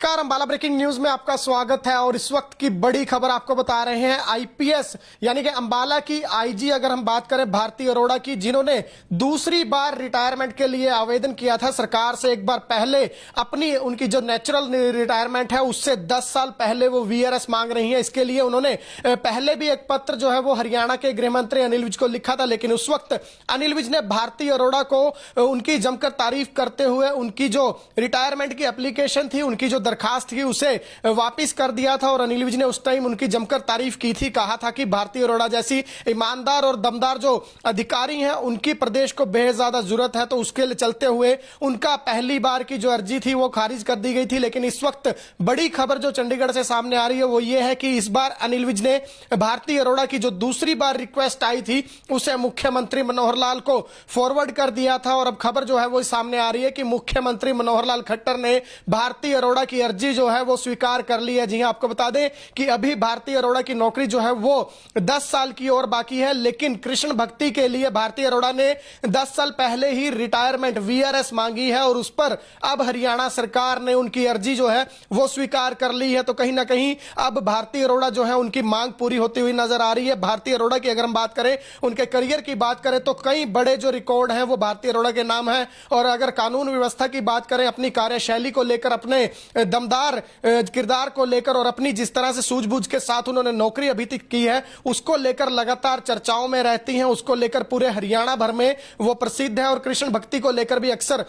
नमस्कार, Ambala breaking news में आपका स्वागत है। और इस वक्त की बड़ी खबर आपको बता रहे हैं। आईपीएस यानी कि अंबाला की आईजी अगर हम बात करें भारती अरोड़ा की, जिन्होंने दूसरी बार रिटायरमेंट के लिए आवेदन किया था सरकार से एक बार पहले, अपनी उनकी जो नेचुरल रिटायरमेंट है उससे 10 साल पहले वो वीआरएस मांग रही हैं। इसके लिए उन्होंने पहले भी एक पत्र जो है वो हरियाणा के गृह मंत्री अनिल विज को लिखा था, लेकिन उस वक्त अनिल विज ने भारती अरोड़ा को उनकी जमकर तारीफ करते हुए उनकी जो रिटायरमेंट की एप्लीकेशन थी, उनकी जो दरखास्त थी, उसे वापस कर दिया था। और अनिल विज ने उस टाइम उनकी जमकर तारीफ की थी, कहा था कि भारती अरोड़ा जैसी ईमानदार और दमदार जो अधिकारी हैं उनकी प्रदेश को बेहद ज्यादा जरूरत है। तो उसके लिए चलते हुए उनका पहली बार की जो अर्जी थी वो खारिज कर दी गई थी। लेकिन इस वक्त बड़ी खबर जो चंडीगढ़ से सामने आ रही है वो ये है कि इस बार अनिल विज ने भारती अरोड़ा की जो दूसरी बार रिक्वेस्ट आई थी उसे मुख्यमंत्री मनोहर लाल को फॉरवर्ड कर दिया था। और अब खबर जो है वो सामने आ रही है कि मुख्यमंत्री मनोहर लाल खट्टर ने भारती अरोड़ा की अर्जी जो है वो स्वीकार कर ली है। जी हां, आपको बता दें कि अभी भारती अरोड़ा की नौकरी जो है वो 10 साल की और बाकी है। लेकिन कृष्ण भक्ति के लिए भारती अरोड़ा ने 10 साल पहले ही रिटायरमेंट वीआरएस मांगी है और उस पर अब हरियाणा सरकार ने उनकी अर्जी जो है वो स्वीकार कर ली है। तो कहीं ना कहीं अब भारती अरोड़ा जो है उनकी मांग पूरी होती हुई नजर आ रही है। भारती अरोड़ा की अगर हम बात करें, उनके करियर की बात करें, तो कई बड़े जो रिकॉर्ड हैं वो भारती अरोड़ा के नाम है। और अगर कानून व्यवस्था की बात करें, अपनी कार्यशैली को लेकर, अपने दमदार किरदार को लेकर और अपनी जिस तरह से सूझबूझ के साथ उन्होंने नौकरी अभी तक की है उसको लेकर लगातार चर्चाओं में रहती हैं। उसको लेकर पूरे हरियाणा भर में वो प्रसिद्ध है और कृष्ण भक्ति को लेकर भी अक्सर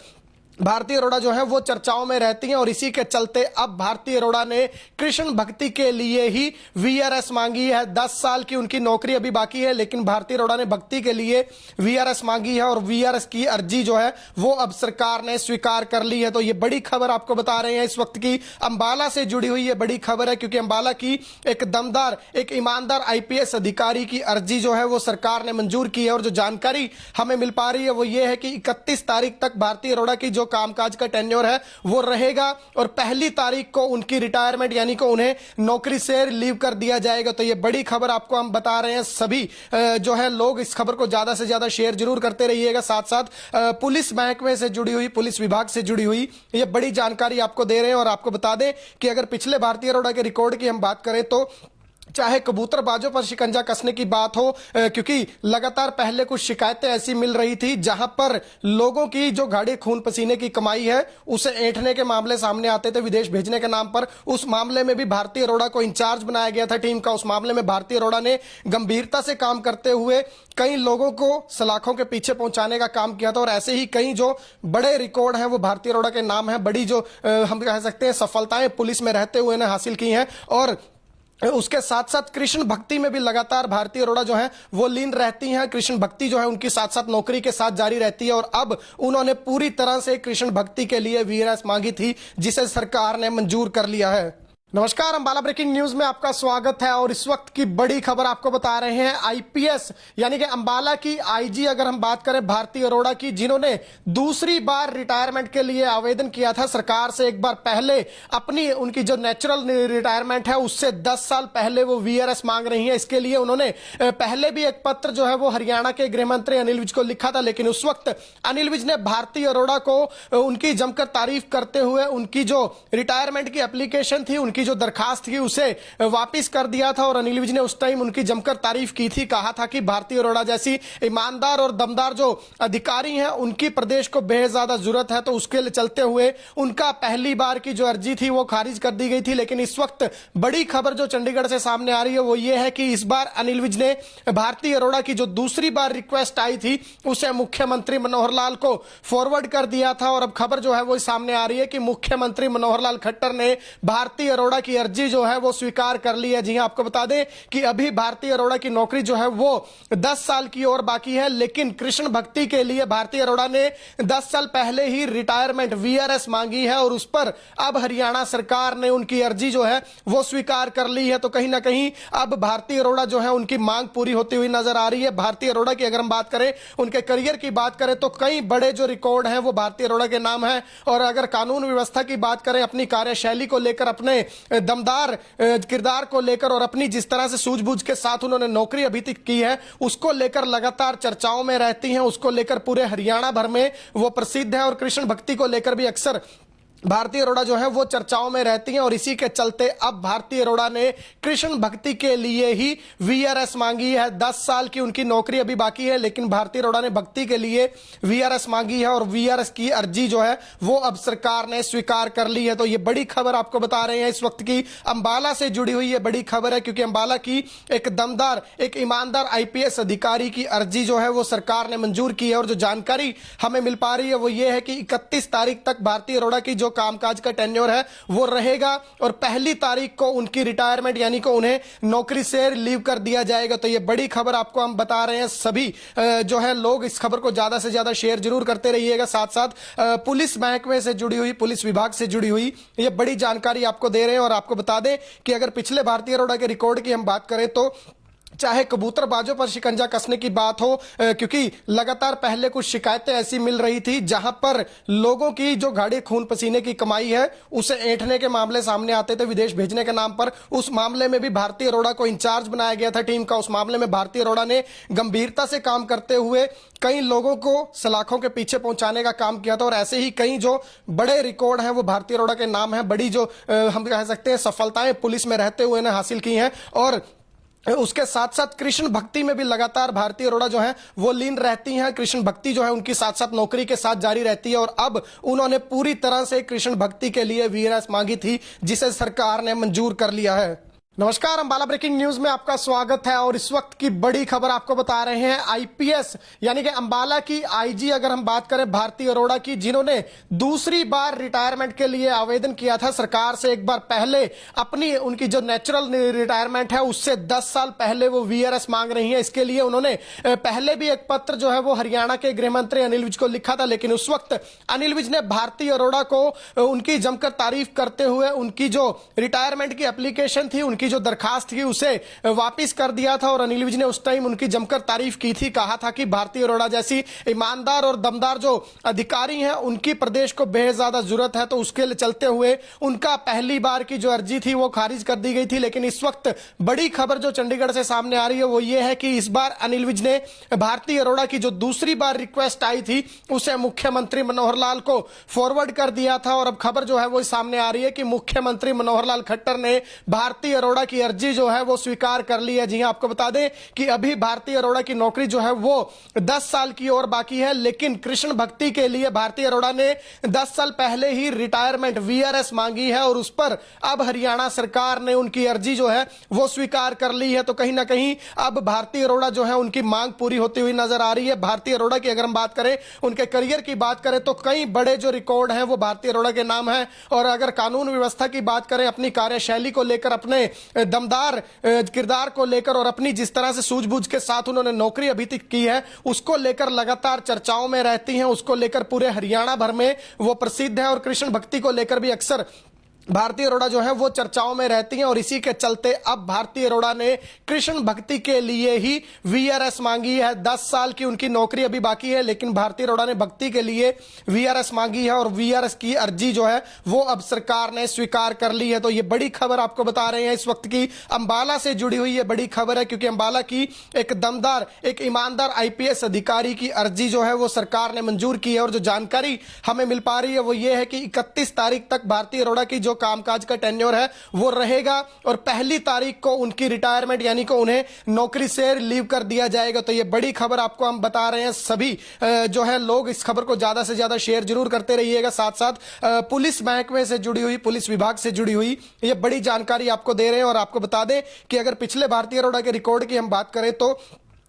भारती अरोड़ा जो है वो चर्चाओं में रहती हैं। और इसी के चलते अब भारती अरोड़ा ने कृष्ण भक्ति के लिए ही वीआरएस मांगी है। 10 साल की उनकी नौकरी अभी बाकी है, लेकिन भारती अरोड़ा ने भक्ति के लिए वीआरएस मांगी है और वीआरएस की अर्जी जो है वो अब सरकार ने स्वीकार कर ली है। तो ये बड़ी खबर आपको बता रहे हैं इस वक्त की अंबाला से जुड़ी हुई ये बड़ी खबर है, क्योंकि अंबाला की एक दमदार, एक ईमानदार आईपीएस अधिकारी की अर्जी जो है वो सरकार ने मंजूर की है। और जो जानकारी हमें मिल पा रही है वो ये है कि 31 तारीख तक भारती अरोड़ा की जो कामकाज का टेन्योर है वो रहेगा और पहली तारीख को उनकी रिटायरमेंट यानी कि उन्हें नौकरी से रिलीव कर दिया जाएगा। तो ये बड़ी खबर आपको हम बता रहे हैं। सभी जो है लोग इस खबर को ज्यादा से ज्यादा शेयर जरूर करते रहिएगा। साथ साथ पुलिस महकमे से जुड़ी हुई, पुलिस विभाग से जुड़ी हुई ये बड़ी जानकारी आपको दे रहे हैं। और आपको बता दें कि अगर पिछले भारती अरोड़ा के रिकॉर्ड की हम बात करें तो चाहे कबूतरबाजों पर शिकंजा कसने की बात हो, क्योंकि लगातार पहले कुछ शिकायतें ऐसी मिल रही थी जहां पर लोगों की जो गाढ़े खून पसीने की कमाई है उसे ऐंठने के मामले सामने आते थे विदेश भेजने के नाम पर। उस मामले में भी भारती अरोड़ा को इंचार्ज बनाया गया था टीम का। उस मामले में भारती अरोड़ा ने गंभीरता से काम करते हुए कई लोगों को सलाखों के पीछे पहुंचाने का काम किया था। और ऐसे ही कई जो बड़े रिकॉर्ड हैं वो भारती अरोड़ा के नाम है। बड़ी जो हम कह सकते हैं सफलताएं पुलिस में रहते हुए ने हासिल की हैं। और उसके साथ साथ कृष्ण भक्ति में भी लगातार भारती अरोड़ा जो है वो लीन रहती हैं। कृष्ण भक्ति जो है उनकी साथ साथ नौकरी के साथ जारी रहती है। और अब उन्होंने पूरी तरह से कृष्ण भक्ति के लिए वीआरएस मांगी थी, जिसे सरकार ने मंजूर कर लिया है। नमस्कार, अंबाला ब्रेकिंग न्यूज में आपका स्वागत है। और इस वक्त की बड़ी खबर आपको बता रहे हैं। आईपीएस यानी कि अंबाला की आईजी अगर हम बात करें भारती अरोड़ा की, जिन्होंने दूसरी बार रिटायरमेंट के लिए आवेदन किया था सरकार से एक बार पहले, अपनी उनकी जो नेचुरल रिटायरमेंट है उससे 10 साल पहले वो वीआरएस मांग रही हैं। इसके लिए उन्होंने पहले भी एक पत्र जो है वो हरियाणा के गृह मंत्री अनिल विज को लिखा था, लेकिन उस वक्त अनिल विज ने भारती अरोड़ा को उनकी जमकर तारीफ करते हुए उनकी जो रिटायरमेंट की एप्लीकेशन थी, उनकी जो दरखास्त थी, उसे वापस कर दिया था। और अनिल विज ने उस टाइम उनकी जमकर तारीफ की थी, कहा था कि भारती अरोड़ा जैसी ईमानदार और दमदार जो अधिकारी हैं उनकी प्रदेश को बेहद ज्यादा जरूरत है। तो उसके लिए चलते हुए उनका पहली बार की जो अर्जी थी वो खारिज कर दी गई थी। लेकिन इस वक्त बड़ी खबर जो चंडीगढ़ से सामने आ रही है वो ये है कि इस बार अनिल विज ने भारती अरोड़ा की जो दूसरी बार रिक्वेस्ट आई थी उसे मुख्यमंत्री मनोहर लाल को फॉरवर्ड कर दिया था। और अब खबर जो है वो सामने आ रही है कि मुख्यमंत्री मनोहर लाल खट्टर ने भारती अरोड़ा की अर्जी जो है वो स्वीकार कर ली है। जी हां, आपको बता दें कि अभी भारती अरोड़ा की नौकरी जो है वो 10 साल की और बाकी है। लेकिन कृष्ण भक्ति के लिए भारती अरोड़ा ने 10 साल पहले ही रिटायरमेंट वीआरएस मांगी है और उस पर अब हरियाणा सरकार ने उनकी अर्जी जो है वो स्वीकार कर ली है। तो कहीं ना कहीं अब भारती अरोड़ा जो है उनकी मांग पूरी होती हुई नजर आ रही है। भारती अरोड़ा की अगर हम बात करें, उनके करियर की बात करें, तो कई बड़े जो रिकॉर्ड हैं वो भारती अरोड़ा के नाम है। और अगर कानून व्यवस्था की बात करें, अपनी कार्यशैली को लेकर, अपने दमदार किरदार को लेकर और अपनी जिस तरह से सूझबूझ के साथ उन्होंने नौकरी अभी तक की है उसको लेकर लगातार चर्चाओं में रहती हैं। उसको लेकर पूरे हरियाणा भर में वो प्रसिद्ध है और कृष्ण भक्ति को लेकर भी अक्सर भारती अरोड़ा जो है वो चर्चाओं में रहती हैं और इसी के चलते अब भारती अरोड़ा ने कृष्ण भक्ति के लिए ही वीआरएस मांगी है। 10 साल की उनकी नौकरी अभी बाकी है, लेकिन भारती अरोड़ा ने भक्ति के लिए वीआरएस मांगी है और वीआरएस की अर्जी जो है वो अब सरकार ने स्वीकार कर ली है। तो ये बड़ी खबर आपको बता रहे हैं इस वक्त की अंबाला से जुड़ी हुई ये बड़ी खबर है, क्योंकि अंबाला की एक दमदार, एक ईमानदार आईपीएस अधिकारी की अर्जी जो है वो सरकार ने मंजूर की है। और जो जानकारी हमें मिल पा रही है वो ये है कि 31 तारीख तक भारती अरोड़ा की जो कामकाज का टेन्योर है वो रहेगा और 1 तारीख को उनकी रिटायरमेंट यानी कि उन्हें नौकरी से रिलीव कर दिया जाएगा। तो ये बड़ी खबर आपको हम बता रहे हैं। सभी जो है लोग इस खबर को ज्यादा से ज्यादा शेयर जरूर करते रहिएगा। साथ साथ पुलिस महकमे से जुड़ी हुई, पुलिस विभाग से जुड़ी हुई ये बड़ी जानकारी आपको दे रहे हैं। और आपको बता दें कि अगर पिछले भारती अरोड़ा के रिकॉर्ड की हम बात करें तो चाहे कबूतरबाजों पर शिकंजा कसने की बात हो, क्योंकि लगातार पहले कुछ शिकायतें ऐसी मिल रही थी जहां पर लोगों की जो गाढ़े खून पसीने की कमाई है उसे ऐंठने के मामले सामने आते थे विदेश भेजने के नाम पर। उस मामले में भी भारती अरोड़ा को इंचार्ज बनाया गया था टीम का। उस मामले में भारती अरोड़ा ने गंभीरता से काम करते हुए कई लोगों को सलाखों के पीछे पहुंचाने का काम किया था। और ऐसे ही कई जो बड़े रिकॉर्ड हैं वो भारती अरोड़ा के नाम है। बड़ी जो हम कह सकते हैं सफलताएं पुलिस में रहते हुए ने हासिल की हैं। और उसके साथ साथ कृष्ण भक्ति में भी लगातार भारती अरोड़ा जो है वो लीन रहती हैं। कृष्ण भक्ति जो है उनकी साथ साथ नौकरी के साथ जारी रहती है। और अब उन्होंने पूरी तरह से कृष्ण भक्ति के लिए वीआरएस मांगी थी, जिसे सरकार ने मंजूर कर लिया है। नमस्कार, अंबाला ब्रेकिंग न्यूज में आपका स्वागत है। और इस वक्त की बड़ी खबर आपको बता रहे हैं आईपीएस यानी कि अंबाला की आईजी अगर हम बात करें भारती अरोड़ा की, जिन्होंने दूसरी बार रिटायरमेंट के लिए आवेदन किया था सरकार से। एक बार पहले अपनी उनकी जो नेचुरल रिटायरमेंट है उससे 10 साल पहले वो वीआरएस मांग रही हैं। इसके लिए उन्होंने पहले भी एक पत्र जो है वो हरियाणा के गृह मंत्री अनिल विज को लिखा था, लेकिन उस वक्त अनिल विज ने भारती अरोड़ा को उनकी जमकर तारीफ करते हुए उनकी जो रिटायरमेंट की एप्लीकेशन थी, उनकी जो दरखास्त थी उसे वापस कर दिया था। और अनिल विज ने उस टाइम उनकी जमकर तारीफ की थी, कहा था कि भारती अरोड़ा जैसी ईमानदार और दमदार जो अधिकारी हैं उनकी प्रदेश को बेहद ज्यादा जरूरत है। तो उसके लिए चलते हुए उनका पहली बार की जो अर्जी थी वो खारिज कर दी गई थी। लेकिन इस वक्त बड़ी खबर जो चंडीगढ़ से सामने आ रही है वो ये है कि इस बार अनिल विज ने भारती अरोड़ा की जो दूसरी बार रिक्वेस्ट आई थी उसे मुख्यमंत्री मनोहर लाल को फॉरवर्ड कर दिया था। और अब खबर जो है वो सामने आ रही है कि मुख्यमंत्री मनोहर लाल खट्टर ने भारती अरोड़ा की अर्जी जो है वो स्वीकार कर ली है। जी हां, आपको बता दें कि अभी भारती अरोड़ा की नौकरी जो है वो 10 साल की और बाकी है, लेकिन कृष्ण भक्ति के लिए भारती अरोड़ा ने 10 साल पहले ही रिटायरमेंट वीआरएस मांगी है। और उस पर अब हरियाणा सरकार ने उनकी अर्जी जो है वो स्वीकार कर ली है। तो कहीं ना कहीं अब भारती अरोड़ा जो है उनकी मांग पूरी होती हुई नजर आ रही है। भारती अरोड़ा की अगर हम बात करें, उनके करियर की बात करें तो कई बड़े जो रिकॉर्ड हैं वो भारती अरोड़ा के नाम है। और अगर कानून व्यवस्था की बात करें, अपनी कार्यशैली को लेकर, अपने दमदार किरदार को लेकर और अपनी जिस तरह से सूझबूझ के साथ उन्होंने नौकरी अभी तक की है उसको लेकर लगातार चर्चाओं में रहती हैं। उसको लेकर पूरे हरियाणा भर में वो प्रसिद्ध है। और कृष्ण भक्ति को लेकर भी अक्सर भारती अरोड़ा जो है वो चर्चाओं में रहती हैं। और इसी के चलते अब भारती अरोड़ा ने कृष्ण भक्ति के लिए ही वीआरएस मांगी है। 10 साल की उनकी नौकरी अभी बाकी है, लेकिन भारती अरोड़ा ने भक्ति के लिए वीआरएस मांगी है और वीआरएस की अर्जी जो है वो अब सरकार ने स्वीकार कर ली है। तो ये बड़ी खबर आपको बता रहे हैं इस वक्त की अंबाला से जुड़ी हुई ये बड़ी खबर है, क्योंकि अंबाला की एक दमदार, एक ईमानदार आईपीएस अधिकारी की अर्जी जो है वो सरकार ने मंजूर की है। और जो जानकारी हमें मिल पा रही है वो ये है कि 31 तारीख तक भारती अरोड़ा की जो कामकाज का टेन्योर है वो रहेगा और 1 तारीख को उनकी रिटायरमेंट यानी कि उन्हें नौकरी से रिलीव कर दिया जाएगा। तो ये बड़ी खबर आपको हम बता रहे हैं। सभी जो है लोग इस खबर को ज्यादा से ज्यादा शेयर जरूर करते रहिएगा। साथ साथ पुलिस महकमे से जुड़ी हुई, पुलिस विभाग से जुड़ी हुई ये बड़ी जानकारी आपको दे रहे हैं। और आपको बता दें कि अगर पिछले भारती अरोड़ा के रिकॉर्ड की हम बात करें तो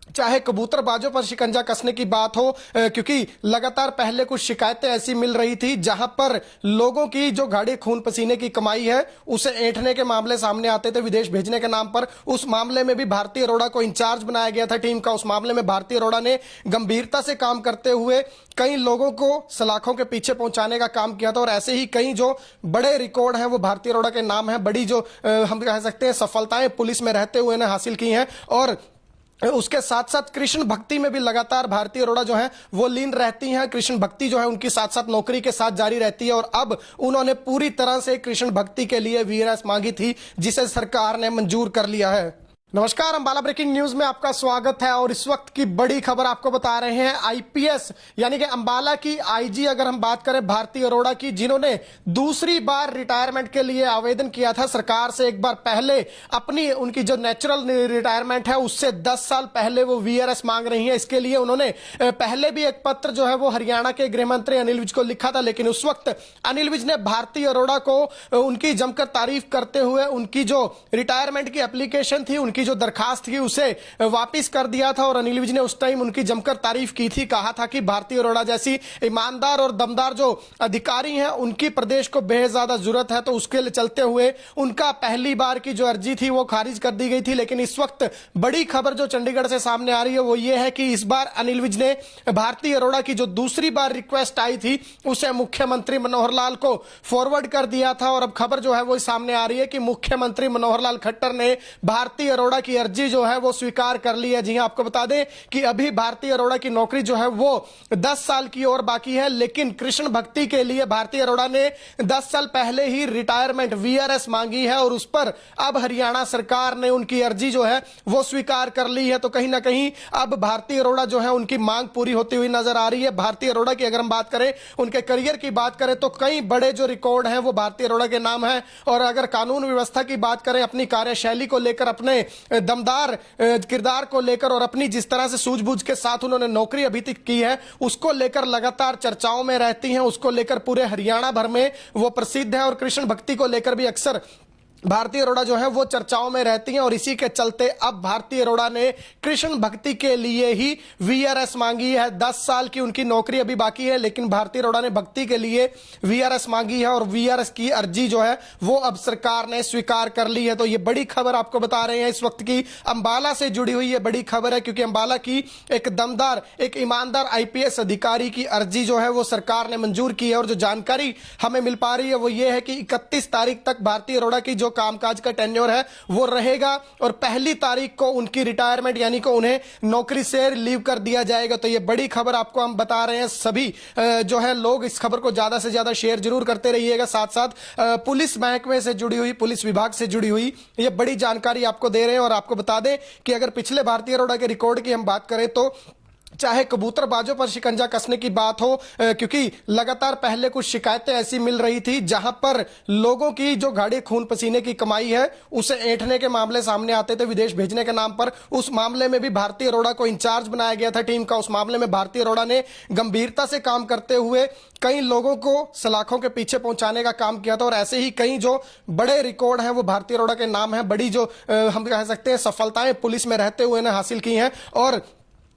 चाहे कबूतरबाजों पर शिकंजा कसने की बात हो, क्योंकि लगातार पहले कुछ शिकायतें ऐसी मिल रही थी जहां पर लोगों की जो गाढ़े खून पसीने की कमाई है उसे ऐंठने के मामले सामने आते थे विदेश भेजने के नाम पर। उस मामले में भी भारती अरोड़ा को इंचार्ज बनाया गया था टीम का। उस मामले में भारती अरोड़ा ने गंभीरता से काम करते हुए कई लोगों को सलाखों के पीछे पहुंचाने का काम किया था। और ऐसे ही कई जो बड़े रिकॉर्ड हैं वो भारती अरोड़ा के नाम है। बड़ी जो हम कह सकते हैं सफलताएं पुलिस में रहते हुए ने हासिल की हैं। और उसके साथ साथ कृष्ण भक्ति में भी लगातार भारती अरोड़ा जो है वो लीन रहती हैं। कृष्ण भक्ति जो है उनकी साथ साथ नौकरी के साथ जारी रहती है। और अब उन्होंने पूरी तरह से कृष्ण भक्ति के लिए वीआरएस मांगी थी, जिसे सरकार ने मंजूर कर लिया है। नमस्कार, अंबाला ब्रेकिंग न्यूज में आपका स्वागत है और इस वक्त की बड़ी खबर आपको बता रहे हैं। आईपीएस यानी कि अंबाला की आईजी अगर हम बात करें भारती अरोड़ा की, जिन्होंने दूसरी बार रिटायरमेंट के लिए आवेदन किया था सरकार से एक बार पहले, अपनी उनकी जो नेचुरल रिटायरमेंट है उससे 10 साल पहले वो वीआरएस मांग रही है। इसके लिए उन्होंने पहले भी एक पत्र जो है वो हरियाणा के गृह मंत्री अनिल विज को लिखा था, लेकिन उस वक्त अनिल विज ने भारती अरोड़ा को उनकी जमकर तारीफ करते हुए उनकी जो रिटायरमेंट की एप्लीकेशन थी, उनकी जो दरखास्त थी, उसे वापस कर दिया था। और अनिल विज ने उस टाइम उनकी जमकर तारीफ की थी, कहा था कि भारती अरोड़ा जैसी ईमानदार और दमदार जो अधिकारी हैं उनकी प्रदेश को बेहद ज्यादा जरूरत है। तो उसके लिए चलते हुए उनका पहली बार की जो अर्जी थी वो खारिज कर दी गई थी। लेकिन इस वक्त बड़ी खबर जो चंडीगढ़ से सामने आ रही है वो ये है कि इस बार अनिल विज ने भारती अरोड़ा की जो दूसरी बार रिक्वेस्ट आई थी उसे मुख्यमंत्री मनोहर लाल को फॉरवर्ड कर दिया था। और अब खबर जो है वो सामने आ रही है कि मुख्यमंत्री मनोहर लाल खट्टर ने भारती अरोड़ा की अर्जी जो है वो स्वीकार कर ली है। जी हां, आपको बता दें कि अभी भारती अरोड़ा की नौकरी जो है वो 10 साल की और बाकी है, लेकिन कृष्ण भक्ति के लिए भारती अरोड़ा ने 10 साल पहले ही रिटायरमेंट वीआरएस मांगी है और उस पर अब हरियाणा सरकार ने उनकी अर्जी जो है वो स्वीकार कर ली है। तो कहीं ना कहीं अब भारती अरोड़ा जो है उनकी मांग पूरी होती हुई नजर आ रही है। भारती अरोड़ा की अगर हम बात करें, उनके करियर की बात करें तो कई बड़े जो रिकॉर्ड हैं वो भारती अरोड़ा के नाम है। और अगर कानून व्यवस्था की बात करें, अपनी कार्यशैली को लेकर, अपने दमदार किरदार को लेकर और अपनी जिस तरह से सूझबूझ के साथ उन्होंने नौकरी अभी तक की है उसको लेकर लगातार चर्चाओं में रहती हैं। उसको लेकर पूरे हरियाणा भर में वो प्रसिद्ध है और कृष्ण भक्ति को लेकर भी अक्सर भारती अरोड़ा जो है वो चर्चाओं में रहती हैं। और इसी के चलते अब भारती अरोड़ा ने कृष्ण भक्ति के लिए ही वीआरएस मांगी है। 10 साल की उनकी नौकरी अभी बाकी है, लेकिन भारती अरोड़ा ने भक्ति के लिए वीआरएस मांगी है और वीआरएस की अर्जी जो है वो अब सरकार ने स्वीकार कर ली है। तो ये बड़ी खबर आपको बता रहे हैं, इस वक्त की अंबाला से जुड़ी हुई ये बड़ी खबर है, क्योंकि अंबाला की एक दमदार, एक ईमानदार आईपीएस अधिकारी की अर्जी जो है वो सरकार ने मंजूर की है। और जो जानकारी हमें मिल पा रही है वो ये है कि 31 तारीख तक भारती अरोड़ा की जो कामकाज का टेन्योर है वो रहेगा और पहली तारीख को उनकी रिटायरमेंट यानी कि उन्हें नौकरी से रिलीव कर दिया जाएगा। तो ये बड़ी खबर आपको हम बता रहे हैं। सभी जो है लोग इस खबर को ज्यादा से ज्यादा शेयर जरूर करते रहिएगा। साथ साथ पुलिस महकमे से जुड़ी हुई, पुलिस विभाग से जुड़ी हुई ये बड़ी जानकारी आपको दे रहे हैं। और आपको बता दें कि अगर पिछले भारती अरोड़ा के रिकॉर्ड की हम बात करें तो चाहे कबूतरबाजों पर शिकंजा कसने की बात हो, क्योंकि लगातार पहले कुछ शिकायतें ऐसी मिल रही थी जहां पर लोगों की जो गाढ़े खून पसीने की कमाई है उसे ऐंठने के मामले सामने आते थे विदेश भेजने के नाम पर। उस मामले में भी भारती अरोड़ा को इंचार्ज बनाया गया था टीम का। उस मामले में भारती अरोड़ा ने गंभीरता से काम करते हुए कई लोगों को सलाखों के पीछे पहुंचाने का काम किया था। और ऐसे ही कई जो बड़े रिकॉर्ड हैं वो भारती अरोड़ा के नाम है। बड़ी जो हम कह सकते हैं सफलताएं पुलिस में रहते हुए ने हासिल की हैं। और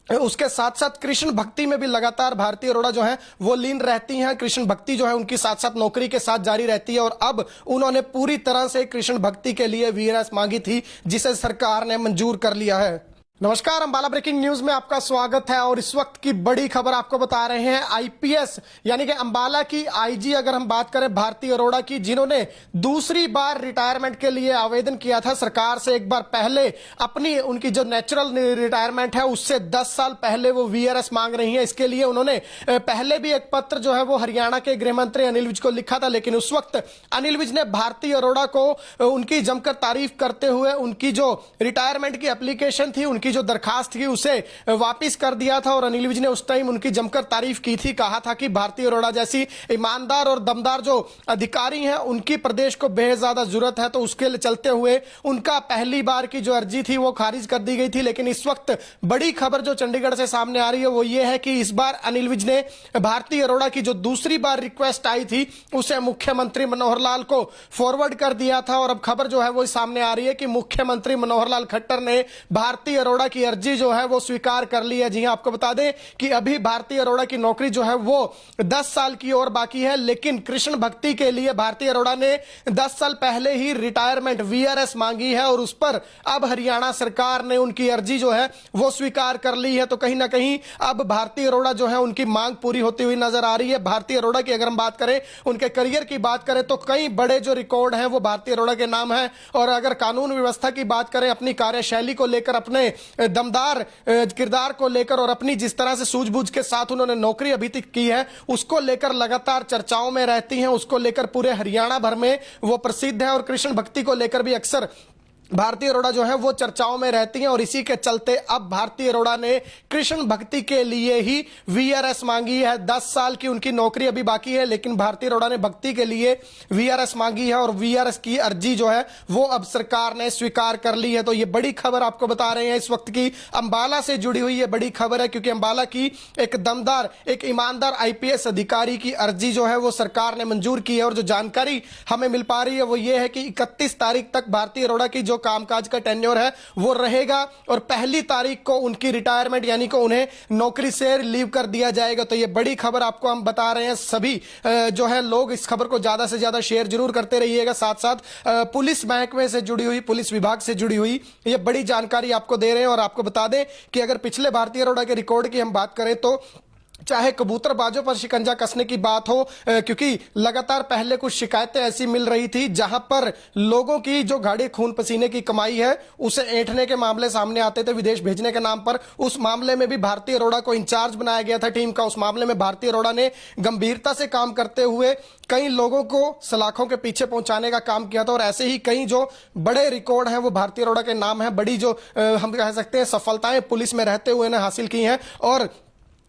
उसके साथ साथ कृष्ण भक्ति में भी लगातार भारती अरोड़ा जो है वो लीन रहती हैं। कृष्ण भक्ति जो है उनकी साथ साथ नौकरी के साथ जारी रहती है। और अब उन्होंने पूरी तरह से कृष्ण भक्ति के लिए वीआरएस मांगी थी, जिसे सरकार ने मंजूर कर लिया है। नमस्कार, अंबाला ब्रेकिंग न्यूज में आपका स्वागत है और इस वक्त की बड़ी खबर आपको बता रहे हैं। आईपीएस यानी कि अंबाला की आईजी अगर हम बात करें भारती अरोड़ा की, जिन्होंने दूसरी बार रिटायरमेंट के लिए आवेदन किया था सरकार से एक बार पहले, अपनी उनकी जो नेचुरल रिटायरमेंट है उससे 10 साल पहले वो वीआरएस मांग रही है। इसके लिए उन्होंने पहले भी एक पत्र जो है वो हरियाणा के गृह मंत्री अनिल विज को लिखा था, लेकिन उस वक्त अनिल विज ने भारती अरोड़ा को उनकी जमकर तारीफ करते हुए उनकी जो रिटायरमेंट की एप्लीकेशन थी, उनकी जो दरखास्त थी, उसे वापस कर दिया था। और अनिल विज ने उस टाइम उनकी जमकर तारीफ की थी, कहा था कि भारती अरोड़ा जैसी ईमानदार और दमदार जो अधिकारी हैं उनकी प्रदेश को बेहद ज्यादा जरूरत है। तो उसके लिए चलते हुए उनका पहली बार की जो अर्जी थी वो खारिज कर दी गई थी। लेकिन इस वक्त बड़ी खबर जो चंडीगढ़ से सामने आ रही है वो ये है कि इस बार अनिल विज ने भारती अरोड़ा की जो दूसरी बार रिक्वेस्ट आई थी उसे मुख्यमंत्री मनोहर लाल को फॉरवर्ड कर दिया था। और अब खबर जो है वो सामने आ रही है कि मुख्यमंत्री मनोहर लाल खट्टर ने भारती अरोड़ा की अर्जी जो है वो स्वीकार कर ली है। जी हां, आपको बता दें कि अभी भारती अरोड़ा की नौकरी जो है वो 10 साल की और बाकी है, लेकिन कृष्ण भक्ति के लिए भारती अरोड़ा ने 10 साल पहले ही रिटायरमेंट वीआरएस मांगी है और उस पर अब हरियाणा सरकार ने उनकी अर्जी जो है वो स्वीकार कर ली है। तो कहीं ना कहीं अब भारती अरोड़ा जो है उनकी मांग पूरी होती हुई नजर आ रही है। भारती अरोड़ा की अगर हम बात करें, उनके करियर की बात करें तो कई बड़े जो रिकॉर्ड हैं वो भारती अरोड़ा के नाम है। और अगर कानून व्यवस्था की बात करें, अपनी कार्यशैली को लेकर, अपने दमदार किरदार को लेकर और अपनी जिस तरह से सूझबूझ के साथ उन्होंने नौकरी अभी तक की है उसको लेकर लगातार चर्चाओं में रहती हैं। उसको लेकर पूरे हरियाणा भर में वो प्रसिद्ध है और कृष्ण भक्ति को लेकर भी अक्सर भारती अरोड़ा जो है वो चर्चाओं में रहती हैं और इसी के चलते अब भारती अरोड़ा ने कृष्ण भक्ति के लिए ही वीआरएस मांगी है। 10 साल की उनकी नौकरी अभी बाकी है, लेकिन भारती अरोड़ा ने भक्ति के लिए वीआरएस मांगी है और वीआरएस की अर्जी जो है वो अब सरकार ने स्वीकार कर ली है। तो ये बड़ी खबर आपको बता रहे हैं इस वक्त की अंबाला से जुड़ी हुई ये बड़ी खबर है, क्योंकि अंबाला की एक दमदार, एक ईमानदार आईपीएस अधिकारी की अर्जी जो है वो सरकार ने मंजूर की है। और जो जानकारी हमें मिल पा रही है वो ये है कि 31 तारीख तक भारती अरोड़ा की जो कामकाज का टेन्योर है वो रहेगा और पहली तारीख को उनकी रिटायरमेंट यानी कि उन्हें नौकरी से रिलीव कर दिया जाएगा। तो ये बड़ी खबर आपको हम बता रहे हैं। सभी जो है लोग इस खबर को ज्यादा से ज्यादा शेयर जरूर करते रहिएगा। साथ साथ पुलिस महकमे से जुड़ी हुई, पुलिस विभाग से जुड़ी हुई ये बड़ी जानकारी आपको दे रहे हैं। और आपको बता दें कि अगर पिछले भारती अरोड़ा के रिकॉर्ड की हम बात करें तो चाहे कबूतरबाजों पर शिकंजा कसने की बात हो, क्योंकि लगातार पहले कुछ शिकायतें ऐसी मिल रही थी जहां पर लोगों की जो गाढ़े खून पसीने की कमाई है उसे ऐंठने के मामले सामने आते थे विदेश भेजने के नाम पर। उस मामले में भी भारती अरोड़ा को इंचार्ज बनाया गया था टीम का। उस मामले में भारती अरोड़ा ने गंभीरता से काम करते हुए कई लोगों को सलाखों के पीछे पहुंचाने का काम किया था। और ऐसे ही कई जो बड़े रिकॉर्ड हैं वो भारती अरोड़ा के नाम है। बड़ी जो हम कह सकते हैं सफलताएं पुलिस में रहते हुए ने हासिल की हैं। और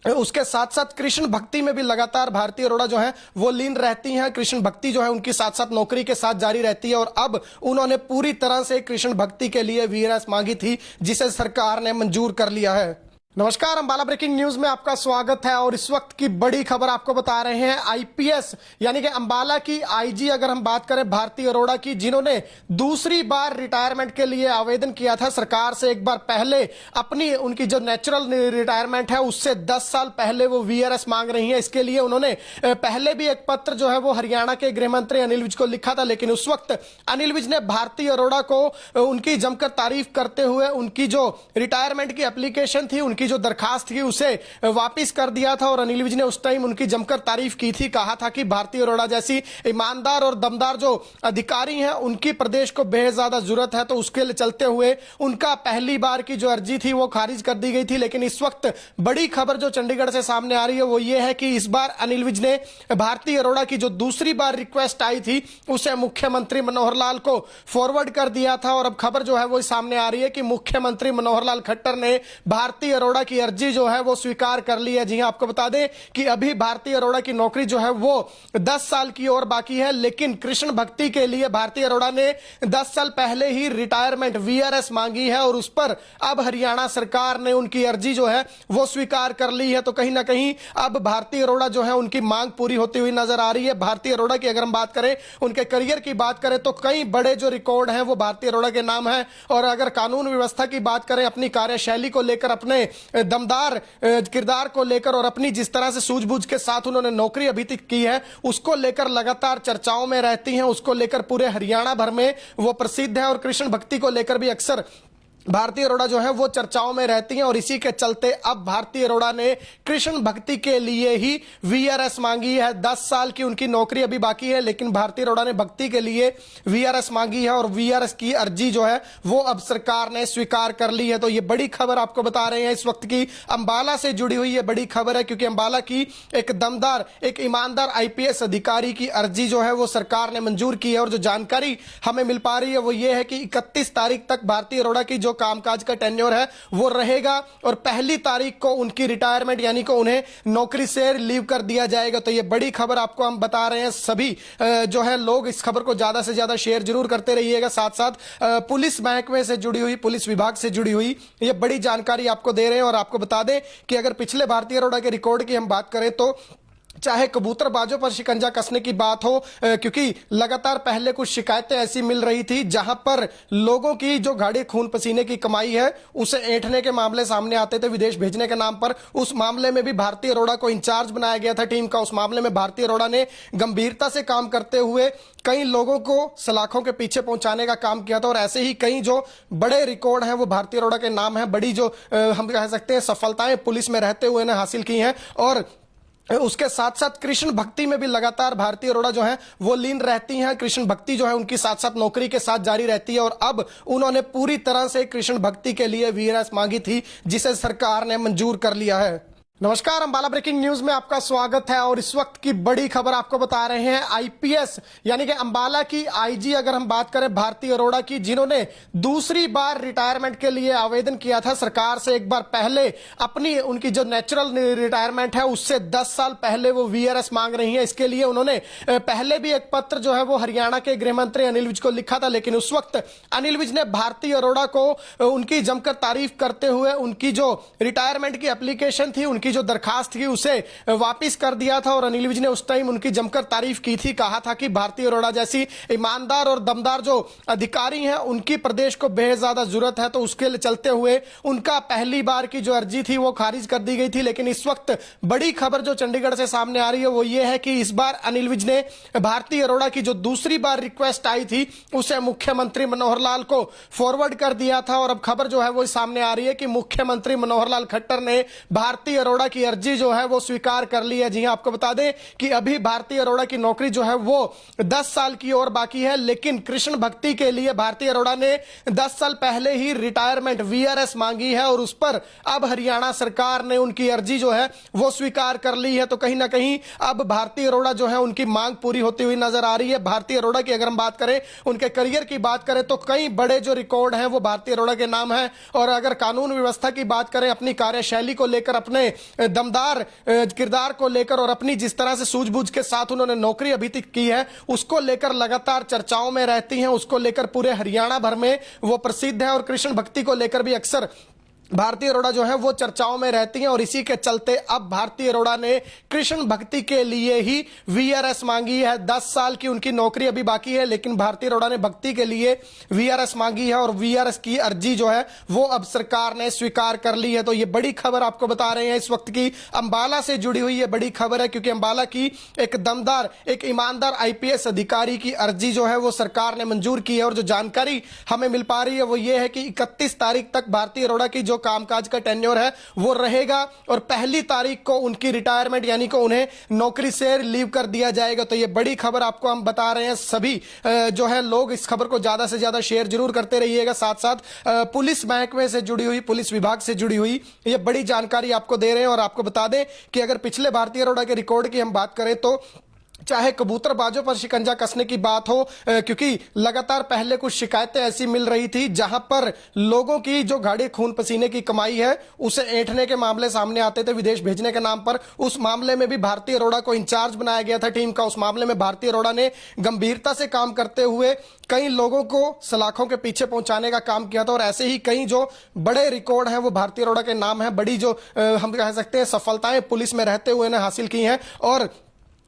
उसके साथ साथ कृष्ण भक्ति में भी लगातार भारती अरोड़ा जो है वो लीन रहती हैं। कृष्ण भक्ति जो है उनकी साथ साथ नौकरी के साथ जारी रहती है। और अब उन्होंने पूरी तरह से कृष्ण भक्ति के लिए वीआरएस मांगी थी, जिसे सरकार ने मंजूर कर लिया है। नमस्कार, अंबाला ब्रेकिंग न्यूज में आपका स्वागत है। और इस वक्त की बड़ी खबर आपको बता रहे हैं आईपीएस यानी कि अंबाला की आईजी अगर हम बात करें भारती अरोड़ा की, जिन्होंने दूसरी बार रिटायरमेंट के लिए आवेदन किया था सरकार से। एक बार पहले अपनी उनकी जो नेचुरल रिटायरमेंट है उससे 10 साल पहले वो वीआरएस मांग रही हैं। इसके लिए उन्होंने पहले भी एक पत्र जो है वो हरियाणा के गृह मंत्री अनिल विज को लिखा था, लेकिन उस वक्त अनिल विज ने भारती अरोड़ा को उनकी जमकर तारीफ करते हुए उनकी जो रिटायरमेंट की एप्लीकेशन थी, उनकी जो दरखास्त थी उसे वापस कर दिया था। और अनिल विज ने उस टाइम उनकी जमकर तारीफ की थी। कहा था कि भारती अरोड़ा जैसी ईमानदार और दमदार जो अधिकारी हैं उनकी प्रदेश को बेहद ज्यादा जरूरत है। तो उसके लिए चलते हुए उनका पहली बार की जो अर्जी थी वो खारिज कर दी गई थी। लेकिन इस वक्त बड़ी खबर जो चंडीगढ़ से सामने आ रही है वो ये है कि इस बार अनिल विज ने भारती अरोड़ा की जो दूसरी बार रिक्वेस्ट आई थी उसे मुख्यमंत्री मनोहर लाल को फॉरवर्ड कर दिया था। और अब खबर जो है वो सामने आ रही है कि मुख्यमंत्री मनोहर लाल खट्टर ने भारती अरोड़ा की अर्जी जो है वो स्वीकार कर ली है। जी हां, आपको बता दें कि अभी भारती अरोड़ा की नौकरी जो है वो 10 साल की और बाकी है, लेकिन कृष्ण भक्ति के लिए भारती अरोड़ा ने 10 साल पहले ही रिटायरमेंट वीआरएस मांगी है। और उस पर अब हरियाणा सरकार ने उनकी अर्जी जो है वो स्वीकार कर ली है। तो कहीं ना कहीं अब भारती अरोड़ा जो है उनकी मांग पूरी होती हुई नजर आ रही है। भारती अरोड़ा की अगर हम बात करें, उनके करियर की बात करें तो कई बड़े जो रिकॉर्ड हैं वो भारती अरोड़ा के नाम है। और अगर कानून व्यवस्था की बात करें, अपनी कार्यशैली को लेकर, अपने दमदार किरदार को लेकर और अपनी जिस तरह से सूझबूझ के साथ उन्होंने नौकरी अभी तक की है उसको लेकर लगातार चर्चाओं में रहती हैं। उसको लेकर पूरे हरियाणा भर में वो प्रसिद्ध है। और कृष्ण भक्ति को लेकर भी अक्सर भारती अरोड़ा जो है वो चर्चाओं में रहती हैं। और इसी के चलते अब भारती अरोड़ा ने कृष्ण भक्ति के लिए ही वीआरएस मांगी है। 10 साल की उनकी नौकरी अभी बाकी है, लेकिन भारती अरोड़ा ने भक्ति के लिए वीआरएस मांगी है और वीआरएस की अर्जी जो है वो अब सरकार ने स्वीकार कर ली है। तो ये बड़ी खबर आपको बता रहे हैं इस वक्त की अंबाला से जुड़ी हुई ये बड़ी खबर है, क्योंकि अंबाला की एक दमदार, एक ईमानदार आईपीएस अधिकारी की अर्जी जो है वो सरकार ने मंजूर की है। और जो जानकारी हमें मिल पा रही है वो ये है कि 31 तारीख तक भारती अरोड़ा की कामकाज का टेन्योर है वो रहेगा और पहली तारीख को उनकी रिटायरमेंट यानी कि उन्हें नौकरी से रिलीव कर दिया जाएगा। तो ये बड़ी खबर आपको हम बता रहे हैं। सभी जो है लोग इस खबर को ज्यादा से ज्यादा शेयर जरूर करते रहिएगा। साथ साथ पुलिस महकमे से जुड़ी हुई, पुलिस विभाग से जुड़ी हुई ये बड़ी जानकारी आपको दे रहे हैं। और आपको बता दें कि अगर पिछले भारती अरोड़ा के रिकॉर्ड की हम बात करें तो चाहे कबूतरबाजों पर शिकंजा कसने की बात हो, क्योंकि लगातार पहले कुछ शिकायतें ऐसी मिल रही थी जहां पर लोगों की जो गाढ़े खून पसीने की कमाई है उसे ऐंठने के मामले सामने आते थे विदेश भेजने के नाम पर। उस मामले में भी भारती अरोड़ा को इंचार्ज बनाया गया था टीम का। उस मामले में भारती अरोड़ा ने गंभीरता से काम करते हुए कई लोगों को सलाखों के पीछे पहुंचाने का काम किया था। और ऐसे ही कई जो बड़े रिकॉर्ड हैं वो भारती अरोड़ा के नाम है। बड़ी जो हम कह सकते हैं सफलताएं पुलिस में रहते हुए ने हासिल की हैं। और उसके साथ साथ कृष्ण भक्ति में भी लगातार भारती अरोड़ा जो है वो लीन रहती हैं। कृष्ण भक्ति जो है उनकी साथ साथ नौकरी के साथ जारी रहती है। और अब उन्होंने पूरी तरह से कृष्ण भक्ति के लिए वीआरएस मांगी थी, जिसे सरकार ने मंजूर कर लिया है। नमस्कार, अंबाला ब्रेकिंग न्यूज में आपका स्वागत है और इस वक्त की बड़ी खबर आपको बता रहे हैं। आईपीएस यानी कि अंबाला की आईजी अगर हम बात करें भारती अरोड़ा की, जिन्होंने दूसरी बार रिटायरमेंट के लिए आवेदन किया था सरकार से एक बार पहले, अपनी उनकी जो नेचुरल रिटायरमेंट है उससे 10 साल पहले वो वीआरएस मांग रही है। इसके लिए उन्होंने पहले भी एक पत्र जो है वो हरियाणा के गृह मंत्री अनिल विज को लिखा था, लेकिन उस वक्त अनिल विज ने भारती अरोड़ा को उनकी जमकर तारीफ करते हुए उनकी जो रिटायरमेंट की एप्लीकेशन थी, उनकी जो दरखास्त थी उसे वापस कर दिया था। और अनिल विज ने उस टाइम उनकी जमकर तारीफ की थी, कहा था कि भारती अरोड़ा जैसी ईमानदार और दमदार जो अधिकारी हैं उनकी प्रदेश को बेहद ज्यादा जरूरत है। तो उसके लिए चलते हुए उनका पहली बार की जो अर्जी थी वो खारिज कर दी गई थी। लेकिन इस वक्त बड़ी खबर जो चंडीगढ़ से सामने आ रही है वो ये है कि इस बार अनिल विज ने भारती अरोड़ा की जो दूसरी बार रिक्वेस्ट आई थी उसे मुख्यमंत्री मनोहर लाल को फॉरवर्ड कर दिया था। और अब खबर जो है वो सामने आ रही है कि मुख्यमंत्री मनोहर लाल खट्टर ने भारती अरोड़ा की अर्जी जो है वो स्वीकार कर ली है। जी हां, आपको बता दें कि अभी भारती अरोड़ा की नौकरी जो है वो 10 साल की और बाकी है, लेकिन कृष्ण भक्ति के लिए भारती अरोड़ा ने 10 साल पहले ही रिटायरमेंट वीआरएस मांगी है और उस पर अब हरियाणा सरकार ने उनकी अर्जी जो है वो स्वीकार कर ली है। तो कहीं ना कहीं अब भारती अरोड़ा जो है उनकी मांग पूरी होती हुई नजर आ रही है। भारती अरोड़ा की अगर हम बात करें, उनके करियर की बात करें तो कई बड़े जो रिकॉर्ड हैं वो भारती अरोड़ा के नाम है। और अगर कानून व्यवस्था की बात करें, अपनी कार्यशैली को लेकर, अपने दमदार किरदार को लेकर और अपनी जिस तरह से सूझबूझ के साथ उन्होंने नौकरी अभी तक की है उसको लेकर लगातार चर्चाओं में रहती हैं। उसको लेकर पूरे हरियाणा भर में वो प्रसिद्ध है और कृष्ण भक्ति को लेकर भी अक्सर भारती अरोड़ा जो है वो चर्चाओं में रहती हैं। और इसी के चलते अब भारती अरोड़ा ने कृष्ण भक्ति के लिए ही वीआरएस मांगी है। 10 साल की उनकी नौकरी अभी बाकी है, लेकिन भारती अरोड़ा ने भक्ति के लिए वीआरएस मांगी है और वीआरएस की अर्जी जो है वो अब सरकार ने स्वीकार कर ली है। तो ये बड़ी खबर आपको बता रहे हैं इस वक्त की, अंबाला से जुड़ी हुई ये बड़ी खबर है, क्योंकि अंबाला की एक दमदार, एक ईमानदार आईपीएस अधिकारी की अर्जी जो है वो सरकार ने मंजूर की है। और जो जानकारी हमें मिल पा रही है वो ये है कि 31 तारीख तक भारती अरोड़ा की जो कामकाज का टेन्योर है वो रहेगा और पहली तारीख को उनकी रिटायरमेंट यानी कि उन्हें नौकरी से रिलीव कर दिया जाएगा। तो ये बड़ी खबर आपको हम बता रहे हैं। सभी जो है लोग इस खबर को ज्यादा से ज्यादा शेयर जरूर करते रहिएगा। साथ साथ पुलिस महकमे से जुड़ी हुई, पुलिस विभाग से जुड़ी हुई ये बड़ी जानकारी आपको दे रहे हैं। और आपको बता दें कि अगर पिछले भारती अरोड़ा के रिकॉर्ड की हम बात करें तो चाहे कबूतरबाजों पर शिकंजा कसने की बात हो, क्योंकि लगातार पहले कुछ शिकायतें ऐसी मिल रही थी जहां पर लोगों की जो गाढ़े खून पसीने की कमाई है उसे ऐंठने के मामले सामने आते थे विदेश भेजने के नाम पर। उस मामले में भी भारती अरोड़ा को इंचार्ज बनाया गया था टीम का। उस मामले में भारती अरोड़ा ने गंभीरता से काम करते हुए कई लोगों को सलाखों के पीछे पहुंचाने का काम किया था। और ऐसे ही कई जो बड़े रिकॉर्ड हैं वो भारती अरोड़ा के नाम है। बड़ी जो हम कह सकते हैं सफलताएं पुलिस में रहते हुए ने हासिल की हैं। और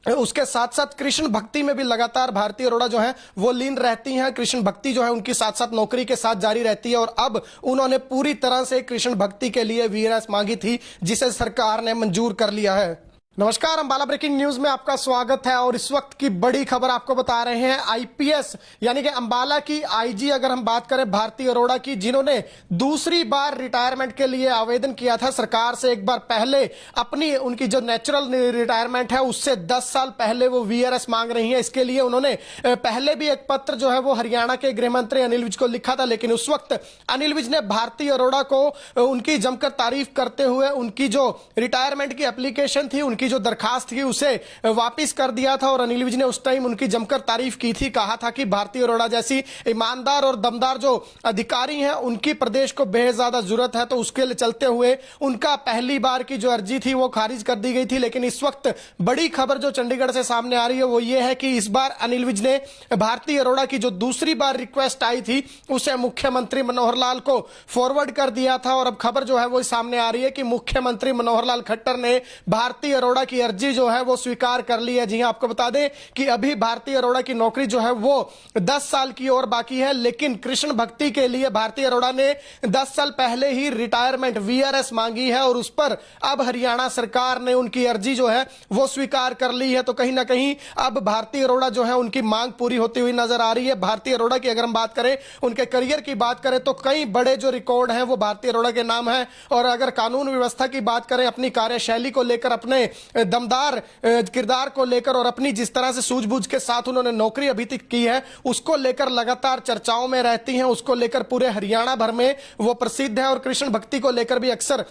उसके साथ साथ कृष्ण भक्ति में भी लगातार भारती अरोड़ा जो है वो लीन रहती हैं। कृष्ण भक्ति जो है उनकी साथ साथ नौकरी के साथ जारी रहती है। और अब उन्होंने पूरी तरह से कृष्ण भक्ति के लिए वीआरएस मांगी थी, जिसे सरकार ने मंजूर कर लिया है। नमस्कार, अंबाला ब्रेकिंग न्यूज में आपका स्वागत है और इस वक्त की बड़ी खबर आपको बता रहे हैं। आईपीएस यानी कि अंबाला की आईजी अगर हम बात करें भारती अरोड़ा की, जिन्होंने दूसरी बार रिटायरमेंट के लिए आवेदन किया था सरकार से एक बार पहले, अपनी उनकी जो नेचुरल रिटायरमेंट है उससे 10 साल पहले वो वीआरएस मांग रही है। इसके लिए उन्होंने पहले भी एक पत्र जो है वो हरियाणा के गृह मंत्री अनिल विज को लिखा था, लेकिन उस वक्त अनिल विज ने भारती अरोड़ा को उनकी जमकर तारीफ करते हुए उनकी जो रिटायरमेंट की एप्लीकेशन थी, उनकी जो दरखास्त थी उसे वापस कर दिया था। और अनिल विज ने उस टाइम उनकी जमकर तारीफ की थी, कहा था कि भारती अरोड़ा जैसी ईमानदार और दमदार जो अधिकारी हैं उनकी प्रदेश को बेहद ज्यादा जरूरत है। तो उसके लिए चलते हुए उनका पहली बार की जो अर्जी थी वो खारिज कर दी गई थी। लेकिन इस वक्त बड़ी खबर जो चंडीगढ़ से सामने आ रही है वो ये है कि इस बार अनिल विज ने भारती अरोड़ा की जो दूसरी बार रिक्वेस्ट आई थी उसे मुख्यमंत्री मनोहर लाल को फॉरवर्ड कर दिया था। और अब खबर जो है वो सामने आ रही है कि मुख्यमंत्री मनोहर लाल खट्टर ने भारती अरोड़ा की अर्जी जो है वो स्वीकार कर ली है। जी हां, आपको बता दें कि अभी भारती अरोड़ा की नौकरी जो है वो 10 साल की और बाकी है, लेकिन कृष्ण भक्ति के लिए भारती अरोड़ा ने 10 साल पहले ही रिटायरमेंट वीआरएस मांगी है और उस पर अब हरियाणा सरकार ने उनकी अर्जी जो है वो स्वीकार कर ली है। तो कहीं ना कहीं अब भारती अरोड़ा जो है उनकी मांग पूरी होती हुई नजर आ रही है। भारती अरोड़ा की अगर हम बात करें, उनके करियर की बात करें तो कई बड़े जो रिकॉर्ड हैं वो भारती अरोड़ा के नाम है। और अगर कानून व्यवस्था की बात करें, अपनी कार्यशैली को लेकर, अपने दमदार किरदार को लेकर और अपनी जिस तरह से सूझबूझ के साथ उन्होंने नौकरी अभी तक की है उसको लेकर लगातार चर्चाओं में रहती हैं। उसको लेकर पूरे हरियाणा भर में वो प्रसिद्ध है और कृष्ण भक्ति को लेकर भी अक्सर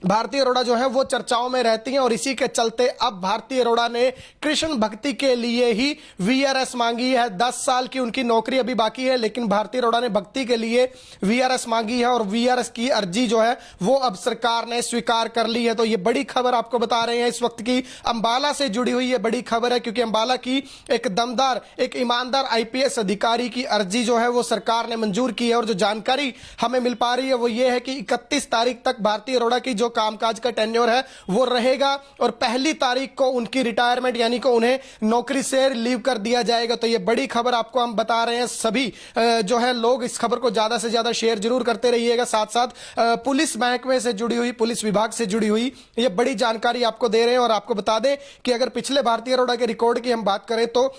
भारती अरोड़ा जो है वो चर्चाओं में रहती हैं और इसी के चलते अब भारती अरोड़ा ने कृष्ण भक्ति के लिए ही वीआरएस मांगी है। 10 साल की उनकी नौकरी अभी बाकी है, लेकिन भारती अरोड़ा ने भक्ति के लिए वीआरएस मांगी है और वीआरएस की अर्जी जो है वो अब सरकार ने स्वीकार कर ली है। तो ये बड़ी खबर आपको बता रहे हैं इस वक्त की अंबाला से जुड़ी हुई ये बड़ी खबर है, क्योंकि अंबाला की एक दमदार, एक ईमानदार आईपीएस अधिकारी की अर्जी जो है वो सरकार ने मंजूर की है। और जो जानकारी हमें मिल पा रही है वो ये है कि 31 तारीख तक भारती अरोड़ा की जो कामकाज का टेन्योर है वो रहेगा और 1 तारीख को उनकी रिटायरमेंट यानी कि उन्हें नौकरी से रिलीव कर दिया जाएगा। तो ये बड़ी खबर आपको हम बता रहे हैं। सभी जो है लोग इस खबर को ज्यादा से ज्यादा शेयर जरूर करते रहिएगा। साथ साथ पुलिस महकमे से जुड़ी हुई, पुलिस विभाग से जुड़ी हुई ये बड़ी जानकारी आपको दे रहे हैं। और आपको बता दें कि अगर पिछले भारती अरोड़ा के रिकॉर्ड की हम बात करें तो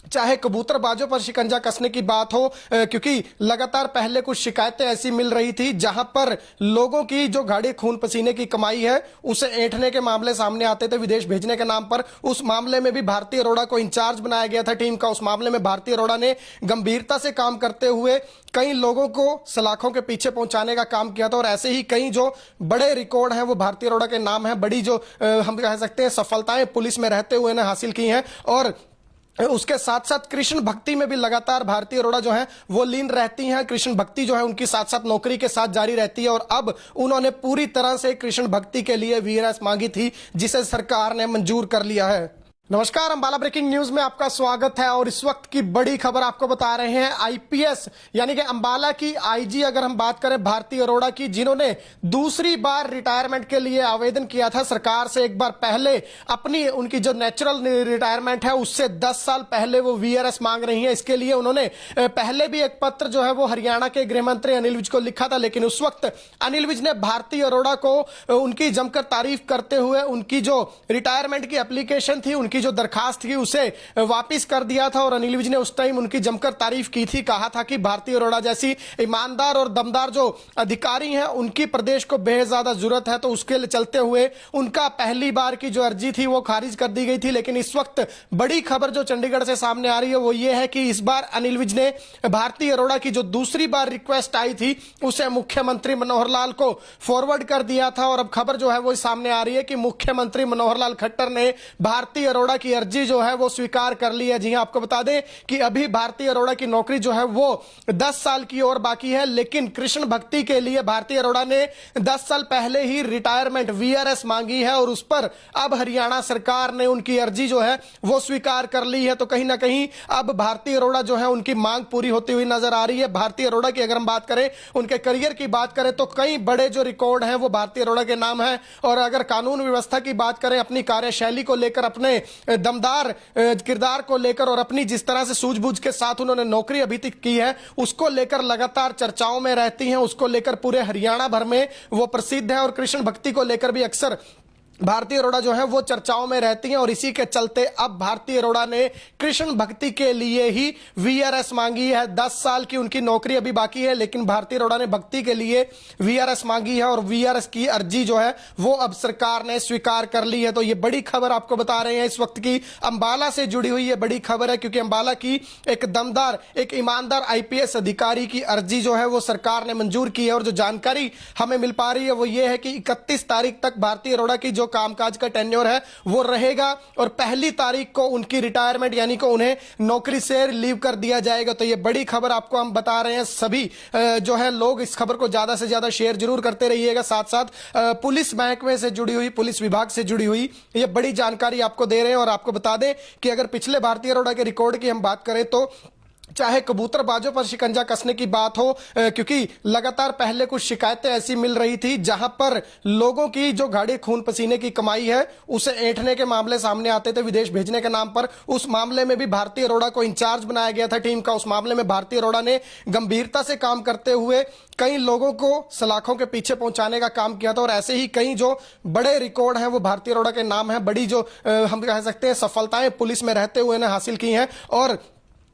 चाहे कबूतरबाजों पर शिकंजा कसने की बात हो, क्योंकि लगातार पहले कुछ शिकायतें ऐसी मिल रही थी जहां पर लोगों की जो गाढ़े खून पसीने की कमाई है उसे ऐंठने के मामले सामने आते थे विदेश भेजने के नाम पर। उस मामले में भी भारती अरोड़ा को इंचार्ज बनाया गया था टीम का। उस मामले में भारती अरोड़ा ने गंभीरता से काम करते हुए कई लोगों को सलाखों के पीछे पहुंचाने का काम किया था। और ऐसे ही कई जो बड़े रिकॉर्ड हैं वो भारती अरोड़ा के नाम है। बड़ी जो हम कह सकते हैं सफलताएं पुलिस में रहते हुए ने हासिल की हैं। और उसके साथ साथ कृष्ण भक्ति में भी लगातार भारती अरोड़ा जो है वो लीन रहती हैं। कृष्ण भक्ति जो है उनकी साथ साथ नौकरी के साथ जारी रहती है। और अब उन्होंने पूरी तरह से कृष्ण भक्ति के लिए वीआरएस मांगी थी, जिसे सरकार ने मंजूर कर लिया है। नमस्कार, अंबाला ब्रेकिंग न्यूज में आपका स्वागत है। और इस वक्त की बड़ी खबर आपको बता रहे हैं आईपीएस यानी कि अंबाला की आईजी अगर हम बात करें भारती अरोड़ा की, जिन्होंने दूसरी बार रिटायरमेंट के लिए आवेदन किया था सरकार से। एक बार पहले अपनी उनकी जो नेचुरल रिटायरमेंट है उससे 10 साल पहले वो वीआरएस मांग रही है। इसके लिए उन्होंने पहले भी एक पत्र जो है वो हरियाणा के गृह मंत्री अनिल विज को लिखा था, लेकिन उस वक्त अनिल विज ने भारती अरोड़ा को उनकी जमकर तारीफ करते हुए उनकी जो रिटायरमेंट की एप्लीकेशन थी, उनकी जो दरखास्त थी उसे वापस कर दिया था। और अनिल विज ने उस टाइम उनकी जमकर तारीफ की थी, कहा था कि भारती अरोड़ा जैसी ईमानदार और दमदार जो अधिकारी हैं उनकी प्रदेश को बेहद ज्यादा जरूरत है। तो उसके लिए चलते हुए उनका पहली बार की जो अर्जी थी वो खारिज कर दी गई थी। लेकिन इस वक्त बड़ी खबर जो चंडीगढ़ से सामने आ रही है वो ये है कि इस बार अनिल विज ने भारती अरोड़ा की जो दूसरी बार रिक्वेस्ट आई थी उसे मुख्यमंत्री मनोहर लाल को फॉरवर्ड कर दिया था। और अब खबर जो है वो सामने आ रही है कि मुख्यमंत्री मनोहर लाल खट्टर ने भारती अरोड़ा की अर्जी जो है वो स्वीकार कर ली है। जी हां, आपको बता दें कि अभी भारती अरोड़ा की नौकरी जो है वो 10 साल की और बाकी है, लेकिन कृष्ण भक्ति के लिए भारती अरोड़ा ने 10 साल पहले ही रिटायरमेंट वीआरएस मांगी है। और उस पर अब हरियाणा सरकार ने उनकी अर्जी जो है वो स्वीकार कर ली है। तो कहीं ना कहीं अब भारती अरोड़ा जो है उनकी मांग पूरी होती हुई नजर आ रही है। भारती अरोड़ा की अगर हम बात करें, उनके करियर की बात करें तो कई बड़े जो रिकॉर्ड हैं वो भारती अरोड़ा के नाम है। और अगर कानून व्यवस्था की बात करें, अपनी कार्यशैली को लेकर, अपने दमदार किरदार को लेकर और अपनी जिस तरह से सूझबूझ के साथ उन्होंने नौकरी अभी तक की है उसको लेकर लगातार चर्चाओं में रहती हैं। उसको लेकर पूरे हरियाणा भर में वो प्रसिद्ध है। और कृष्ण भक्ति को लेकर भी अक्सर भारती अरोड़ा जो है वो चर्चाओं में रहती हैं। और इसी के चलते अब भारती अरोड़ा ने कृष्ण भक्ति के लिए ही वीआरएस मांगी है। 10 साल की उनकी नौकरी अभी बाकी है, लेकिन भारती अरोड़ा ने भक्ति के लिए वीआरएस मांगी है और वीआरएस की अर्जी जो है वो अब सरकार ने स्वीकार कर ली है। तो ये बड़ी खबर आपको बता रहे हैं इस वक्त की अंबाला से जुड़ी हुई ये बड़ी खबर है, क्योंकि अंबाला की एक दमदार, एक ईमानदार आईपीएस अधिकारी की अर्जी जो है वो सरकार ने मंजूर की है। और जो जानकारी हमें मिल पा रही है वो ये है कि 31 तारीख तक भारती अरोड़ा की जो कामकाज का टेन्योर है वो रहेगा और 1 तारीख को उनकी रिटायरमेंट यानी कि उन्हें नौकरी से रिलीव कर दिया जाएगा। तो ये बड़ी खबर आपको हम बता रहे हैं। सभी जो है लोग इस खबर को ज्यादा से ज्यादा शेयर जरूर करते रहिएगा। साथ साथ पुलिस महकमे से जुड़ी हुई, पुलिस विभाग से जुड़ी हुई ये बड़ी जानकारी आपको दे रहे हैं। और आपको बता दें कि अगर पिछले भारती अरोड़ा के रिकॉर्ड की हम बात करें तो चाहे कबूतरबाजों पर शिकंजा कसने की बात हो, क्योंकि लगातार पहले कुछ शिकायतें ऐसी मिल रही थी जहां पर लोगों की जो गाढ़े खून पसीने की कमाई है उसे ऐंठने के मामले सामने आते थे विदेश भेजने के नाम पर। उस मामले में भी भारती अरोड़ा को इंचार्ज बनाया गया था टीम का। उस मामले में भारती अरोड़ा ने गंभीरता से काम करते हुए कई लोगों को सलाखों के पीछे पहुंचाने का काम किया था। और ऐसे ही कई जो बड़े रिकॉर्ड हैं वो भारती अरोड़ा के नाम है। बड़ी जो हम कह सकते हैं सफलताएं पुलिस में रहते हुए ने हासिल की हैं। और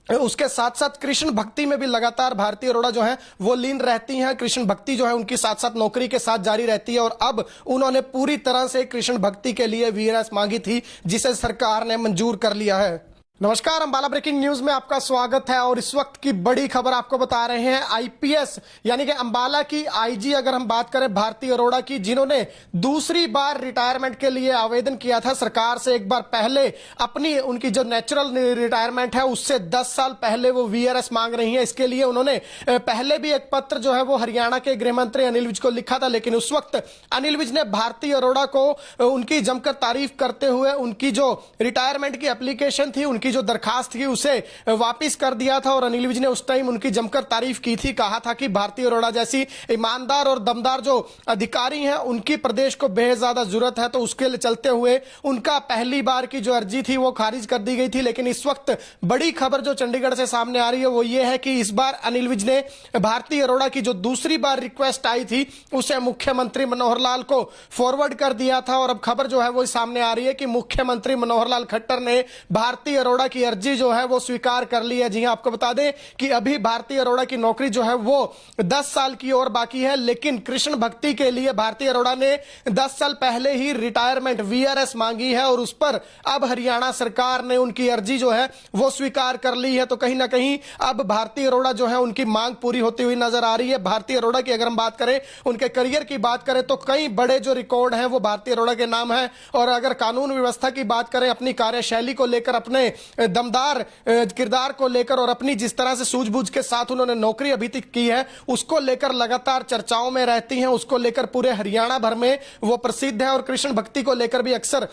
उसके साथ साथ कृष्ण भक्ति में भी लगातार भारती अरोड़ा जो है वो लीन रहती हैं। कृष्ण भक्ति जो है उनकी साथ साथ नौकरी के साथ जारी रहती है। और अब उन्होंने पूरी तरह से कृष्ण भक्ति के लिए वीआरएस मांगी थी, जिसे सरकार ने मंजूर कर लिया है। नमस्कार, अंबाला ब्रेकिंग न्यूज में आपका स्वागत है और इस वक्त की बड़ी खबर आपको बता रहे हैं। आईपीएस यानी कि अंबाला की आईजी अगर हम बात करें भारती अरोड़ा की, जिन्होंने दूसरी बार रिटायरमेंट के लिए आवेदन किया था सरकार से एक बार पहले, अपनी उनकी जो नेचुरल रिटायरमेंट है उससे 10 साल पहले वो वीआरएस मांग रही हैं। इसके लिए उन्होंने पहले भी एक पत्र जो है वो हरियाणा के गृह मंत्री अनिल विज को लिखा था, लेकिन उस वक्त अनिल विज ने भारती अरोड़ा को उनकी जमकर तारीफ करते हुए उनकी जो रिटायरमेंट की एप्लीकेशन थी, उनकी जो दरखास्त थी उसे वापस कर दिया था। और अनिल विज ने उस टाइम उनकी जमकर तारीफ की थी, कहा था कि भारती अरोड़ा जैसी ईमानदार और दमदार जो अधिकारी हैं उनकी प्रदेश को बेहद ज्यादा जरूरत है। तो उसके लिए चलते हुए उनका पहली बार की जो अर्जी थी वो खारिज कर दी गई थी। लेकिन इस वक्त बड़ी खबर जो चंडीगढ़ से सामने आ रही है वो ये है कि इस बार अनिल विज ने भारती अरोड़ा की जो दूसरी बार रिक्वेस्ट आई थी उसे मुख्यमंत्री मनोहर लाल को फॉरवर्ड कर दिया था। और अब खबर जो है वो सामने आ रही है कि मुख्यमंत्री मनोहर लाल खट्टर ने भारती अरोड़ा की अर्जी जो है वो स्वीकार कर ली है। जी हां, आपको बता दें कि अभी भारती अरोड़ा की नौकरी जो है वो 10 साल की और बाकी है, लेकिन कृष्ण भक्ति के लिए भारती अरोड़ा ने 10 साल पहले ही रिटायरमेंट वीआरएस मांगी है और उस पर अब हरियाणा सरकार ने उनकी अर्जी जो है वो स्वीकार कर ली है। तो कहीं ना कहीं अब भारती अरोड़ा जो है उनकी मांग पूरी होती हुई नजर आ रही है। भारती अरोड़ा की अगर हम बात करें, उनके करियर की बात करें तो कई बड़े जो रिकॉर्ड हैं वो भारती अरोड़ा के नाम है। और अगर कानून व्यवस्था की बात करें, अपनी कार्यशैली को लेकर, अपने दमदार किरदार को लेकर और अपनी जिस तरह से सूझबूझ के साथ उन्होंने नौकरी अभी तक की है उसको लेकर लगातार चर्चाओं में रहती हैं। उसको लेकर पूरे हरियाणा भर में वो प्रसिद्ध है और कृष्ण भक्ति को लेकर भी अक्सर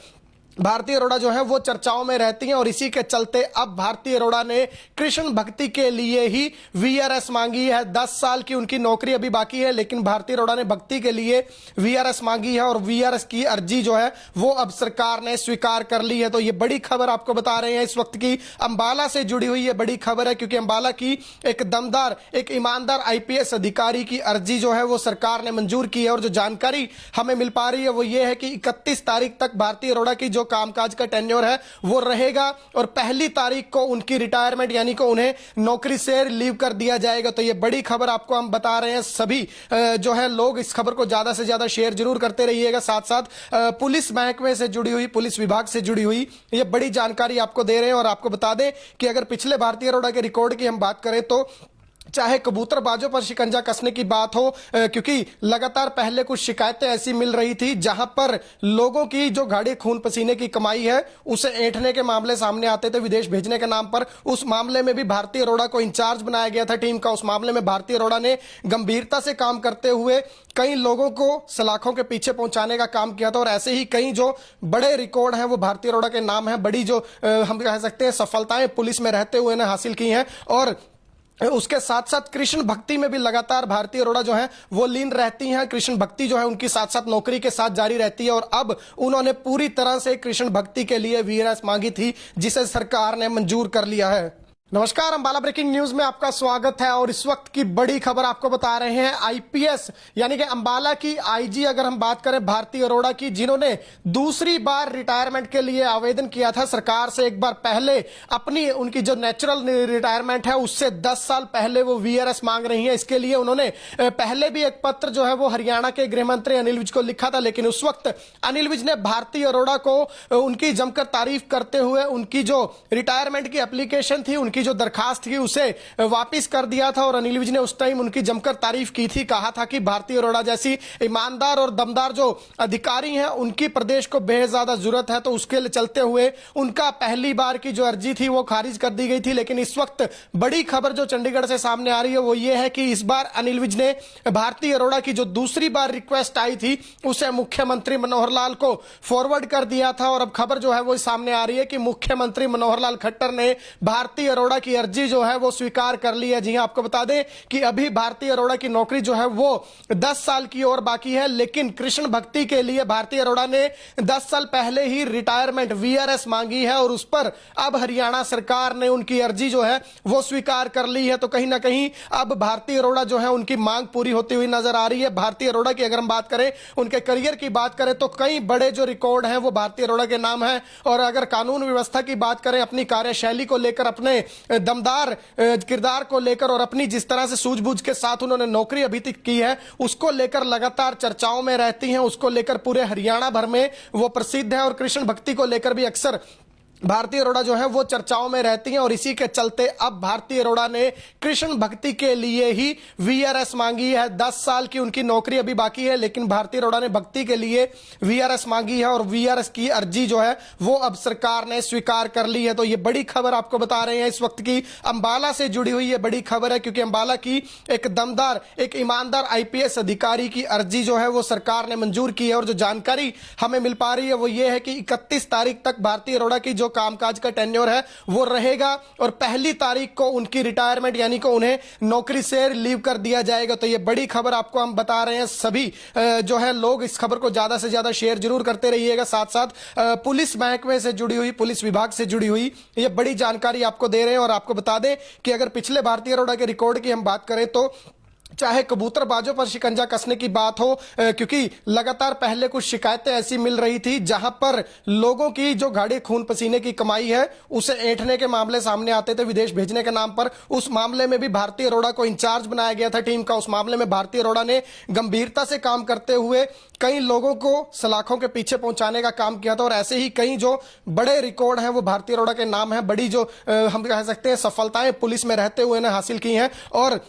भारती अरोड़ा जो है वो चर्चाओं में रहती हैं। और इसी के चलते अब भारती अरोड़ा ने कृष्ण भक्ति के लिए ही वीआरएस मांगी है। 10 साल की उनकी नौकरी अभी बाकी है, लेकिन भारती अरोड़ा ने भक्ति के लिए वीआरएस मांगी है और वीआरएस की अर्जी जो है वो अब सरकार ने स्वीकार कर ली है। तो ये बड़ी खबर आपको बता रहे हैं इस वक्त की अंबाला से जुड़ी हुई ये बड़ी खबर है, क्योंकि अंबाला की एक दमदार, एक ईमानदार आईपीएस अधिकारी की अर्जी जो है वो सरकार ने मंजूर की है। और जो जानकारी हमें मिल पा रही है वो ये है कि 31 तारीख तक भारती अरोड़ा की जो कामकाज का टेन्योर है वो रहेगा और पहली तारीख को उनकी रिटायरमेंट यानी कि उन्हें नौकरी से रिलीव कर दिया जाएगा। तो ये बड़ी खबर आपको हम बता रहे हैं। सभी जो है लोग इस खबर को ज्यादा से ज्यादा शेयर जरूर करते रहिएगा। साथ साथ पुलिस महकमे से जुड़ी हुई, पुलिस विभाग से जुड़ी हुई ये बड़ी जानकारी आपको दे रहे हैं। और आपको बता दें कि अगर पिछले भारती अरोड़ा के रिकॉर्ड की हम बात करें तो चाहे कबूतरबाजों पर शिकंजा कसने की बात हो, क्योंकि लगातार पहले कुछ शिकायतें ऐसी मिल रही थी जहां पर लोगों की जो गाढ़े खून पसीने की कमाई है उसे ऐंठने के मामले सामने आते थे विदेश भेजने के नाम पर। उस मामले में भी भारती अरोड़ा को इंचार्ज बनाया गया था टीम का। उस मामले में भारती अरोड़ा ने गंभीरता से काम करते हुए कई लोगों को सलाखों के पीछे पहुंचाने का काम किया था। और ऐसे ही कई जो बड़े रिकॉर्ड हैं वो भारती अरोड़ा के नाम है। बड़ी जो हम कह सकते हैं सफलताएं पुलिस में रहते हुए ने हासिल की हैं। और उसके साथ साथ कृष्ण भक्ति में भी लगातार भारती अरोड़ा जो है वो लीन रहती हैं। कृष्ण भक्ति जो है उनकी साथ साथ नौकरी के साथ जारी रहती है। और अब उन्होंने पूरी तरह से कृष्ण भक्ति के लिए वीआरएस मांगी थी, जिसे सरकार ने मंजूर कर लिया है। नमस्कार, अंबाला ब्रेकिंग न्यूज में आपका स्वागत है और इस वक्त की बड़ी खबर आपको बता रहे हैं। आईपीएस यानी कि अंबाला की आईजी अगर हम बात करें भारती अरोड़ा की, जिन्होंने दूसरी बार रिटायरमेंट के लिए आवेदन किया था सरकार से एक बार पहले, अपनी उनकी जो नेचुरल रिटायरमेंट है उससे 10 साल पहले वो वीआरएस मांग रही हैं। इसके लिए उन्होंने पहले भी एक पत्र जो है वो हरियाणा के गृह मंत्री अनिल विज को लिखा था, लेकिन उस वक्त अनिल विज ने भारती अरोड़ा को उनकी जमकर तारीफ करते हुए उनकी जो रिटायरमेंट की एप्लीकेशन थी, उनकी जो दरखास्त थी उसे वापस कर दिया था। और अनिल विज ने उस टाइम उनकी जमकर तारीफ की थी, कहा था कि भारती अरोड़ा जैसी ईमानदार और दमदार जो अधिकारी हैं उनकी प्रदेश को बेहद ज्यादा जरूरत है। तो उसके लिए चलते हुए उनका पहली बार की जो अर्जी थी वो खारिज कर दी गई थी। लेकिन इस वक्त बड़ी खबर जो चंडीगढ़ से सामने आ रही है वो ये है कि इस बार अनिल विज ने भारती अरोड़ा की जो दूसरी बार रिक्वेस्ट आई थी उसे मुख्यमंत्री मनोहर लाल को फॉरवर्ड कर दिया था। और अब खबर जो है वो सामने आ रही है कि मुख्यमंत्री मनोहर लाल खट्टर ने भारती अरोड़ा की अर्जी जो है वो स्वीकार कर ली है। जी हां, आपको बता दें कि अभी भारती अरोड़ा की नौकरी जो है वो 10 साल की और बाकी है, लेकिन कृष्ण भक्ति के लिए भारती अरोड़ा ने 10 साल पहले ही रिटायरमेंट वीआरएस मांगी है और उस पर अब हरियाणा सरकार ने उनकी अर्जी जो है वो स्वीकार कर ली है। तो कहीं ना कहीं अब भारती अरोड़ा जो है उनकी मांग पूरी होती हुई नजर आ रही है। भारती अरोड़ा की अगर हम बात करें, उनके करियर की बात करें तो कई बड़े जो रिकॉर्ड हैं वो भारती अरोड़ा के नाम है। और अगर कानून व्यवस्था की बात करें, अपनी कार्यशैली को लेकर, अपने दमदार किरदार को लेकर और अपनी जिस तरह से सूझबूझ के साथ उन्होंने नौकरी अभी तक की है उसको लेकर लगातार चर्चाओं में रहती हैं। उसको लेकर पूरे हरियाणा भर में वो प्रसिद्ध है और कृष्ण भक्ति को लेकर भी अक्सर भारती अरोड़ा जो है वो चर्चाओं में रहती हैं और इसी के चलते अब भारती अरोड़ा ने कृष्ण भक्ति के लिए ही वीआरएस मांगी है। 10 साल की उनकी नौकरी अभी बाकी है, लेकिन भारती अरोड़ा ने भक्ति के लिए वीआरएस मांगी है और वीआरएस की अर्जी जो है वो अब सरकार ने स्वीकार कर ली है। तो ये बड़ी खबर आपको बता रहे हैं इस वक्त की अंबाला से जुड़ी हुई ये बड़ी खबर है, क्योंकि अंबाला की एक दमदार, एक ईमानदार आईपीएस अधिकारी की अर्जी जो है वो सरकार ने मंजूर की है। और जो जानकारी हमें मिल पा रही है वो ये है कि 31 तारीख तक भारती अरोड़ा की जो कामकाज का टेन्योर है वो रहेगा और 1 तारीख को उनकी रिटायरमेंट यानी कि उन्हें नौकरी से रिलीव कर दिया जाएगा। तो ये बड़ी खबर आपको हम बता रहे हैं। सभी जो है लोग इस खबर को ज्यादा से ज्यादा शेयर जरूर करते रहिएगा। साथ साथ पुलिस महकमे से जुड़ी हुई, पुलिस विभाग से जुड़ी हुई ये बड़ी जानकारी आपको दे रहे हैं। और आपको बता दें कि अगर पिछले भारती अरोड़ा के रिकॉर्ड की हम बात करें तो चाहे कबूतरबाजों पर शिकंजा कसने की बात हो, क्योंकि लगातार पहले कुछ शिकायतें ऐसी मिल रही थी जहां पर लोगों की जो गाढ़े खून पसीने की कमाई है उसे ऐंठने के मामले सामने आते थे विदेश भेजने के नाम पर। उस मामले में भी भारती अरोड़ा को इंचार्ज बनाया गया था टीम का। उस मामले में भारती अरोड़ा ने गंभीरता से काम करते हुए कई लोगों को सलाखों के पीछे पहुंचाने का काम किया था। और ऐसे ही कई जो बड़े रिकॉर्ड हैं वो भारती अरोड़ा के नाम है। बड़ी जो हम कह सकते हैं सफलताएं पुलिस में रहते हुए ने हासिल की हैं। और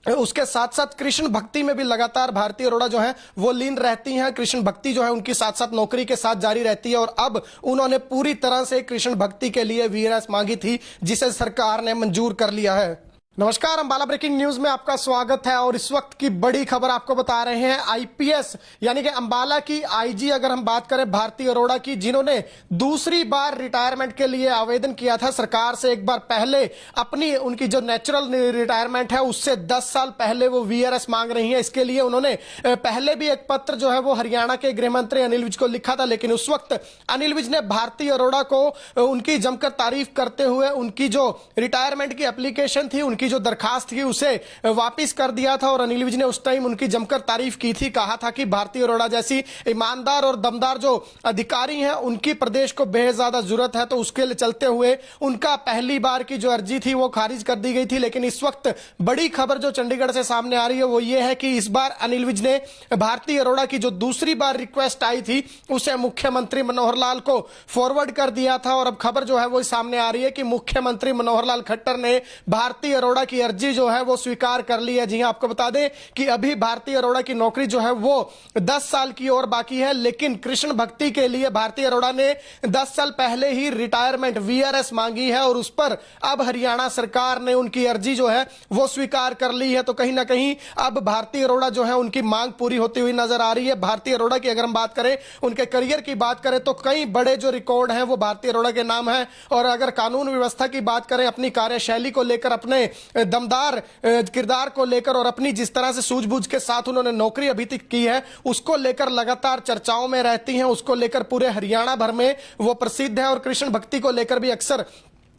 उसके साथ साथ कृष्ण भक्ति में भी लगातार भारती अरोड़ा जो है वो लीन रहती हैं। कृष्ण भक्ति जो है उनकी साथ साथ नौकरी के साथ जारी रहती है। और अब उन्होंने पूरी तरह से कृष्ण भक्ति के लिए वीआरएस मांगी थी, जिसे सरकार ने मंजूर कर लिया है। नमस्कार, अंबाला ब्रेकिंग न्यूज में आपका स्वागत है। और इस वक्त की बड़ी खबर आपको बता रहे हैं आईपीएस यानी कि अंबाला की आईजी अगर हम बात करें भारती अरोड़ा की, जिन्होंने दूसरी बार रिटायरमेंट के लिए आवेदन किया था सरकार से। एक बार पहले अपनी उनकी जो नेचुरल रिटायरमेंट है उससे 10 साल पहले वो वीआरएस मांग रही हैं। इसके लिए उन्होंने पहले भी एक पत्र जो है वो हरियाणा के गृह मंत्री अनिल विज को लिखा था, लेकिन उस वक्त अनिल विज ने भारती अरोड़ा को उनकी जमकर तारीफ करते हुए उनकी जो रिटायरमेंट की एप्लीकेशन थी, उनकी जो दरखास्त थी उसे वापस कर दिया था। और अनिल विज ने उस टाइम उनकी जमकर तारीफ की थी, कहा था कि भारती अरोड़ा जैसी ईमानदार और दमदार जो अधिकारी हैं उनकी प्रदेश को बेहद ज्यादा जरूरत है। तो उसके लिए चलते हुए उनका पहली बार की जो अर्जी थी वो खारिज कर दी गई थी। लेकिन इस वक्त बड़ी खबर जो चंडीगढ़ से सामने आ रही है वो ये है कि इस बार अनिल विज ने भारती अरोड़ा की जो दूसरी बार रिक्वेस्ट आई थी उसे मुख्यमंत्री मनोहर लाल को फॉरवर्ड कर दिया था। और अब खबर जो है वो सामने आ रही है कि मुख्यमंत्री मनोहर लाल खट्टर ने भारती अरोड़ा की अर्जी जो है वो स्वीकार कर ली है। जी हां, आपको बता दें कि अभी भारती अरोड़ा की नौकरी जो है वो 10 साल की और बाकी है, लेकिन कृष्ण भक्ति के लिए भारती अरोड़ा ने 10 साल पहले ही रिटायरमेंट वीआरएस मांगी है। और उस पर अब हरियाणा सरकार ने उनकी अर्जी जो है वो स्वीकार कर ली है। तो कहीं ना कहीं अब भारती अरोड़ा जो है उनकी मांग पूरी होती हुई नजर आ रही है। भारती अरोड़ा की अगर हम बात करें, उनके करियर की बात करें तो कई बड़े जो रिकॉर्ड हैं वो भारती अरोड़ा के नाम है। और अगर कानून व्यवस्था की बात करें, अपनी कार्यशैली को लेकर, अपने दमदार किरदार को लेकर और अपनी जिस तरह से सूझबूझ के साथ उन्होंने नौकरी अभी तक की है उसको लेकर लगातार चर्चाओं में रहती हैं। उसको लेकर पूरे हरियाणा भर में वो प्रसिद्ध है। और कृष्ण भक्ति को लेकर भी अक्सर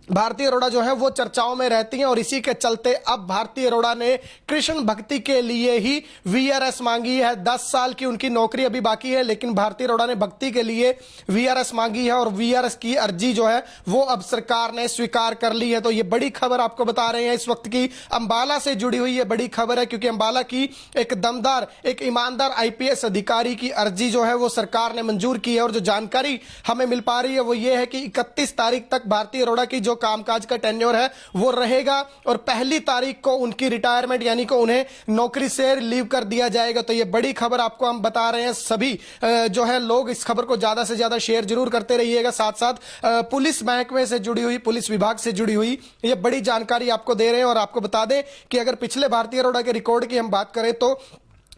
भारती अरोड़ा जो है वो चर्चाओं में रहती हैं। और इसी के चलते अब भारती अरोड़ा ने कृष्ण भक्ति के लिए ही वीआरएस मांगी है। 10 साल की उनकी नौकरी अभी बाकी है, लेकिन भारती अरोड़ा ने भक्ति के लिए वीआरएस मांगी है और वीआरएस की अर्जी जो है वो अब सरकार ने स्वीकार कर ली है। तो ये बड़ी खबर आपको बता रहे हैं इस वक्त की अंबाला से जुड़ी हुई ये बड़ी खबर है, क्योंकि अंबाला की एक दमदार, एक ईमानदार आईपीएस अधिकारी की अर्जी जो है वो सरकार ने मंजूर की है। और जो जानकारी हमें मिल पा रही है वो ये है कि 31 तारीख तक भारती अरोड़ा की जो कामकाज का टेन्योर है वो रहेगा और 1 तारीख को उनकी रिटायरमेंट यानी कि उन्हें नौकरी से रिलीव कर दिया जाएगा। तो ये बड़ी खबर आपको हम बता रहे हैं। सभी जो है लोग इस खबर को ज्यादा से ज्यादा शेयर जरूर करते रहिएगा। साथ साथ पुलिस महकमे से जुड़ी हुई, पुलिस विभाग से जुड़ी हुई ये बड़ी जानकारी आपको दे रहे हैं। और आपको बता दें कि अगर पिछले भारती अरोड़ा के रिकॉर्ड की हम बात करें तो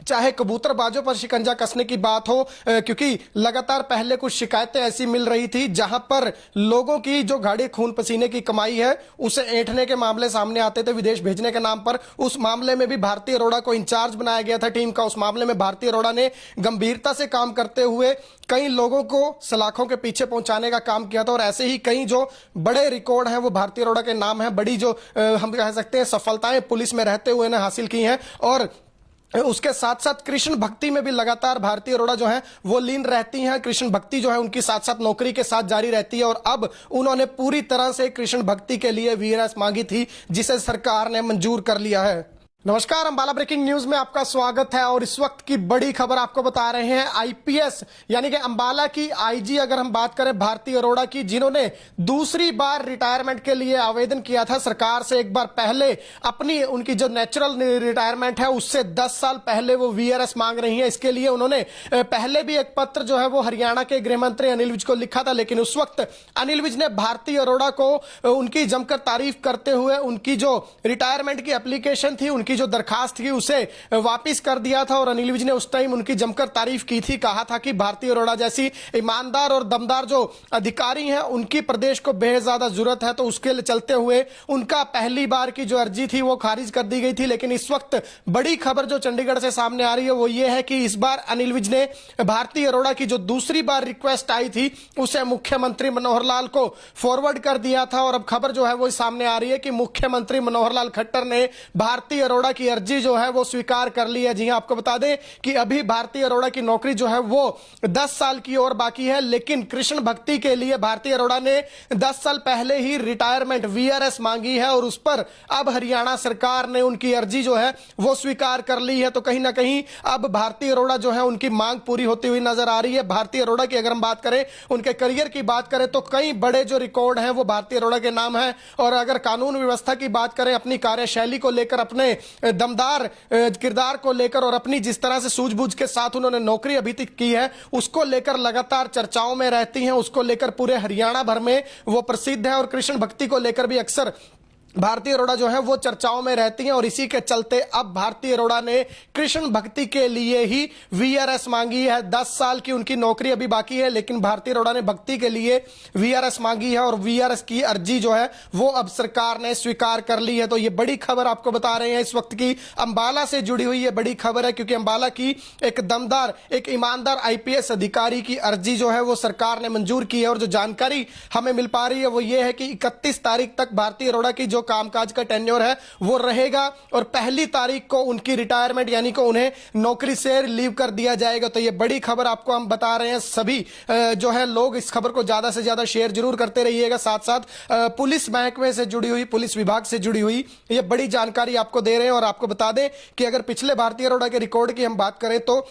चाहे कबूतरबाजों पर शिकंजा कसने की बात हो, क्योंकि लगातार पहले कुछ शिकायतें ऐसी मिल रही थी जहां पर लोगों की जो गाढ़े खून पसीने की कमाई है उसे ऐंठने के मामले सामने आते थे विदेश भेजने के नाम पर। उस मामले में भी भारती अरोड़ा को इंचार्ज बनाया गया था टीम का। उस मामले में भारती अरोड़ा ने गंभीरता से काम करते हुए कई लोगों को सलाखों के पीछे पहुंचाने का काम किया था। और ऐसे ही कई जो बड़े रिकॉर्ड हैं वो भारती अरोड़ा के नाम है। बड़ी जो हम कह सकते हैं सफलताएं पुलिस में रहते हुए ने हासिल की हैं। और उसके साथ साथ कृष्ण भक्ति में भी लगातार भारती अरोड़ा जो है वो लीन रहती हैं। कृष्ण भक्ति जो है उनकी साथ साथ नौकरी के साथ जारी रहती है। और अब उन्होंने पूरी तरह से कृष्ण भक्ति के लिए वीआरएस मांगी थी, जिसे सरकार ने मंजूर कर लिया है। नमस्कार, अंबाला ब्रेकिंग न्यूज में आपका स्वागत है और इस वक्त की बड़ी खबर आपको बता रहे हैं। आईपीएस यानी कि अंबाला की आईजी अगर हम बात करें भारती अरोड़ा की, जिन्होंने दूसरी बार रिटायरमेंट के लिए आवेदन किया था सरकार से एक बार पहले, अपनी उनकी जो नेचुरल रिटायरमेंट है उससे 10 साल पहले वो वीआरएस मांग रही है। इसके लिए उन्होंने पहले भी एक पत्र जो है वो हरियाणा के गृह मंत्री अनिल विज को लिखा था, लेकिन उस वक्त अनिल विज ने भारती अरोड़ा को उनकी जमकर तारीफ करते हुए उनकी जो रिटायरमेंट की एप्लीकेशन थी, उनकी जो दरखास्त थी उसे वापस कर दिया था। और अनिल विज ने उस टाइम उनकी जमकर तारीफ की थी, कहा था कि भारती अरोड़ा जैसी ईमानदार और दमदार जो अधिकारी हैं उनकी प्रदेश को बेहद ज्यादा जरूरत है। तो उसके लिए चलते हुए उनका पहली बार की जो अर्जी थी वो खारिज कर दी गई थी। लेकिन इस वक्त बड़ी खबर जो चंडीगढ़ से सामने आ रही है वो ये है कि इस बार अनिल विज ने भारती अरोड़ा की जो दूसरी बार रिक्वेस्ट आई थी उसे मुख्यमंत्री मनोहर लाल को फॉरवर्ड कर दिया था। और अब खबर जो है वो सामने आ रही है कि मुख्यमंत्री मनोहर लाल खट्टर ने भारती अरोड़ा की अर्जी जो है वो स्वीकार कर ली है। जी हां, आपको बता दें कि अभी भारती अरोड़ा की नौकरी जो है वो 10 साल की और बाकी है, लेकिन कृष्ण भक्ति के लिए भारती अरोड़ा ने 10 साल पहले ही रिटायरमेंट वीआरएस मांगी है और उस पर अब हरियाणा सरकार ने उनकी अर्जी जो है वो स्वीकार कर ली है। तो कहीं ना कहीं अब भारती अरोड़ा जो है उनकी मांग पूरी होती हुई नजर आ रही है। भारती अरोड़ा की अगर हम बात करें, उनके करियर की बात करें तो कई बड़े जो रिकॉर्ड हैं वो भारती अरोड़ा के नाम है। और अगर कानून व्यवस्था की बात करें, अपनी कार्यशैली को लेकर, अपने दमदार किरदार को लेकर और अपनी जिस तरह से सूझबूझ के साथ उन्होंने नौकरी अभी तक की है उसको लेकर लगातार चर्चाओं में रहती हैं। उसको लेकर पूरे हरियाणा भर में वो प्रसिद्ध है और कृष्ण भक्ति को लेकर भी अक्सर भारती अरोड़ा जो है वो चर्चाओं में रहती हैं। और इसी के चलते अब भारती अरोड़ा ने कृष्ण भक्ति के लिए ही वीआरएस मांगी है। 10 साल की उनकी नौकरी अभी बाकी है, लेकिन भारती अरोड़ा ने भक्ति के लिए वीआरएस मांगी है और वीआरएस की अर्जी जो है वो अब सरकार ने स्वीकार कर ली है। तो ये बड़ी खबर आपको बता रहे हैं, इस वक्त की अंबाला से जुड़ी हुई ये बड़ी खबर है, क्योंकि अंबाला की एक दमदार, एक ईमानदार आईपीएस अधिकारी की अर्जी जो है वो सरकार ने मंजूर की है। और जो जानकारी हमें मिल पा रही है वो ये है कि 31 तारीख तक भारती अरोड़ा की जो कामकाज का टेन्योर है वो रहेगा और पहली तारीख को उनकी रिटायरमेंट यानी कि उन्हें नौकरी से रिलीव कर दिया जाएगा। तो ये बड़ी खबर आपको हम बता रहे हैं। सभी जो है लोग इस खबर को ज्यादा से ज्यादा शेयर जरूर करते रहिएगा। साथ साथ पुलिस महकमे से जुड़ी हुई, पुलिस विभाग से जुड़ी हुई ये बड़ी जानकारी आपको दे रहे हैं। और आपको बता दें कि अगर पिछले भारती अरोड़ा के रिकॉर्ड की हम बात करें तो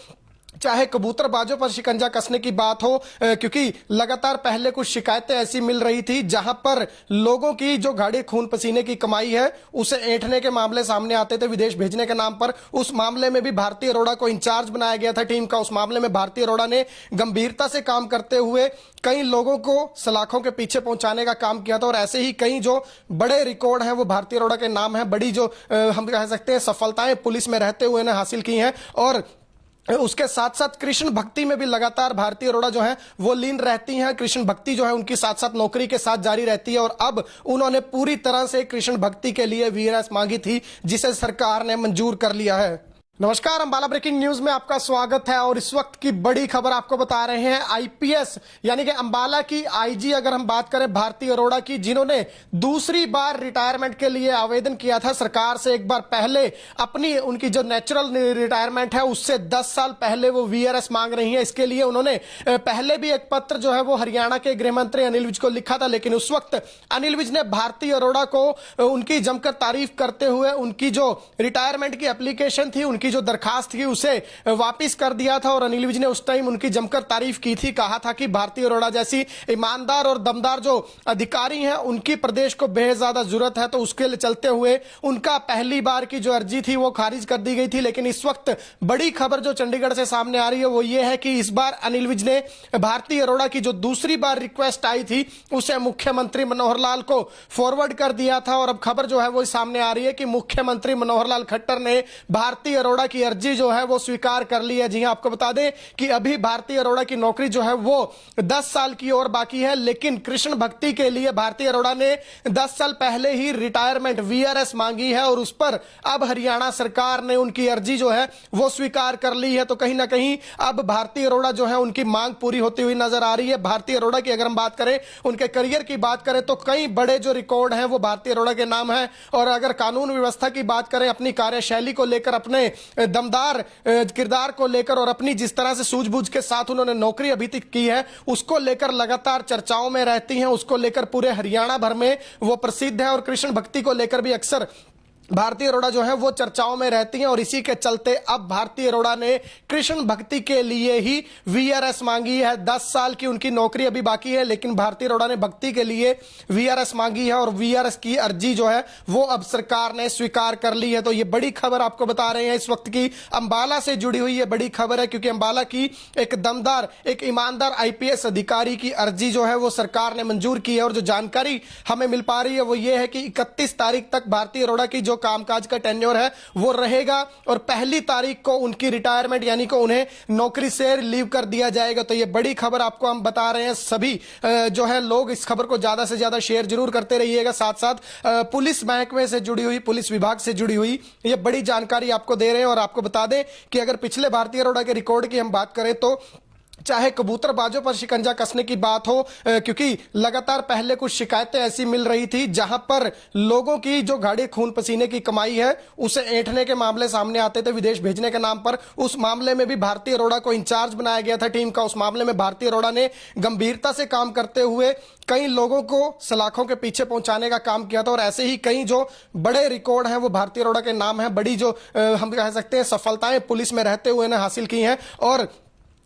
चाहे कबूतरबाजों पर शिकंजा कसने की बात हो, क्योंकि लगातार पहले कुछ शिकायतें ऐसी मिल रही थी जहां पर लोगों की जो गाढ़े खून पसीने की कमाई है उसे ऐंठने के मामले सामने आते थे विदेश भेजने के नाम पर। उस मामले में भी भारती अरोड़ा को इंचार्ज बनाया गया था टीम का। उस मामले में भारती अरोड़ा ने गंभीरता से काम करते हुए कई लोगों को सलाखों के पीछे पहुंचाने का काम किया था। और ऐसे ही कई जो बड़े रिकॉर्ड हैं वो भारती अरोड़ा के नाम है। बड़ी जो हम कह सकते हैं सफलताएं पुलिस में रहते हुए ने हासिल की हैं। और उसके साथ साथ कृष्ण भक्ति में भी लगातार भारती अरोड़ा जो है वो लीन रहती हैं। कृष्ण भक्ति जो है उनकी साथ साथ नौकरी के साथ जारी रहती है। और अब उन्होंने पूरी तरह से कृष्ण भक्ति के लिए वीआरएस मांगी थी, जिसे सरकार ने मंजूर कर लिया है। नमस्कार, अंबाला ब्रेकिंग न्यूज में आपका स्वागत है और इस वक्त की बड़ी खबर आपको बता रहे हैं। आईपीएस यानी कि अंबाला की आईजी अगर हम बात करें भारती अरोड़ा की, जिन्होंने दूसरी बार रिटायरमेंट के लिए आवेदन किया था सरकार से एक बार पहले, अपनी उनकी जो नेचुरल रिटायरमेंट है उससे 10 साल पहले वो वीआरएस मांग रही है। इसके लिए उन्होंने पहले भी एक पत्र जो है वो हरियाणा के गृह मंत्री अनिल विज को लिखा था, लेकिन उस वक्त अनिल विज ने भारती अरोड़ा को उनकी जमकर तारीफ करते हुए उनकी जो रिटायरमेंट की एप्लीकेशन थी, उनकी जो दरखास्त थी उसे वापस कर दिया था। और अनिल विज ने उस टाइम उनकी जमकर तारीफ की थी, कहा था कि भारती अरोड़ा जैसी ईमानदार और दमदार जो अधिकारी हैं उनकी प्रदेश को बेहद ज्यादा जरूरत है। तो उसके लिए चलते हुए उनका पहली बार की जो अर्जी थी वो खारिज कर दी गई थी। लेकिन इस वक्त बड़ी खबर जो चंडीगढ़ से सामने आ रही है वो ये है कि इस बार अनिल विज ने भारती अरोड़ा की जो दूसरी बार रिक्वेस्ट आई थी उसे मुख्यमंत्री मनोहर लाल को फॉरवर्ड कर दिया था। और अब खबर जो है वो सामने आ रही है कि मुख्यमंत्री मनोहर लाल खट्टर ने भारती अरोड़ा की अर्जी जो है वो स्वीकार कर ली है। जी हां, आपको बता दें कि अभी भारती अरोड़ा की नौकरी जो है वो 10 साल की और बाकी है, लेकिन कृष्ण भक्ति के लिए भारती अरोड़ा ने 10 साल पहले ही रिटायरमेंट वीआरएस मांगी है और उस पर अब हरियाणा सरकार ने उनकी अर्जी जो है वो स्वीकार कर ली है। तो कहीं ना कहीं अब भारती अरोड़ा जो है उनकी मांग पूरी होती हुई नजर आ रही है। भारती अरोड़ा की अगर हम बात करें, उनके करियर की बात करें तो कई बड़े जो रिकॉर्ड हैं वो भारती अरोड़ा के नाम है। और अगर कानून व्यवस्था की बात करें, अपनी कार्यशैली को लेकर, अपने दमदार किरदार को लेकर और अपनी जिस तरह से सूझबूझ के साथ उन्होंने नौकरी अभी तक की है उसको लेकर लगातार चर्चाओं में रहती हैं। उसको लेकर पूरे हरियाणा भर में वो प्रसिद्ध है और कृष्ण भक्ति को लेकर भी अक्सर भारती अरोड़ा जो है वो चर्चाओं में रहती हैं और इसी के चलते अब भारती अरोड़ा ने कृष्ण भक्ति के लिए ही वीआरएस मांगी है। 10 साल की उनकी नौकरी अभी बाकी है, लेकिन भारती अरोड़ा ने भक्ति के लिए वीआरएस मांगी है और वीआरएस की अर्जी जो है वो अब सरकार ने स्वीकार कर ली है। तो ये बड़ी खबर आपको बता रहे हैं इस वक्त की अंबाला से जुड़ी हुई ये बड़ी खबर है, क्योंकि अंबाला की एक दमदार, एक ईमानदार आईपीएस अधिकारी की अर्जी जो है वो सरकार ने मंजूर की है। और जो जानकारी हमें मिल पा रही है वो ये है कि 31 तारीख तक भारती अरोड़ा की जो कामकाज का टेन्योर है वो रहेगा और 1 तारीख को उनकी रिटायरमेंट यानी कि उन्हें नौकरी से रिलीव कर दिया जाएगा। तो ये बड़ी खबर आपको हम बता रहे हैं। सभी जो है लोग इस खबर को ज्यादा से ज्यादा शेयर जरूर करते रहिएगा। साथ साथ पुलिस महकमे से जुड़ी हुई, पुलिस विभाग से जुड़ी हुई ये बड़ी जानकारी आपको दे रहे हैं। और आपको बता दें कि अगर पिछले भारती अरोड़ा के रिकॉर्ड की हम बात करें तो चाहे कबूतरबाजों पर शिकंजा कसने की बात हो, क्योंकि लगातार पहले कुछ शिकायतें ऐसी मिल रही थी जहां पर लोगों की जो गाढ़े खून पसीने की कमाई है उसे ऐंठने के मामले सामने आते थे विदेश भेजने के नाम पर। उस मामले में भी भारती अरोड़ा को इंचार्ज बनाया गया था टीम का। उस मामले में भारती अरोड़ा ने गंभीरता से काम करते हुए कई लोगों को सलाखों के पीछे पहुंचाने का काम किया था। और ऐसे ही कई जो बड़े रिकॉर्ड हैं वो भारती अरोड़ा के नाम है। बड़ी जो हम कह सकते हैं सफलताएं पुलिस में रहते हुए ने हासिल की हैं। और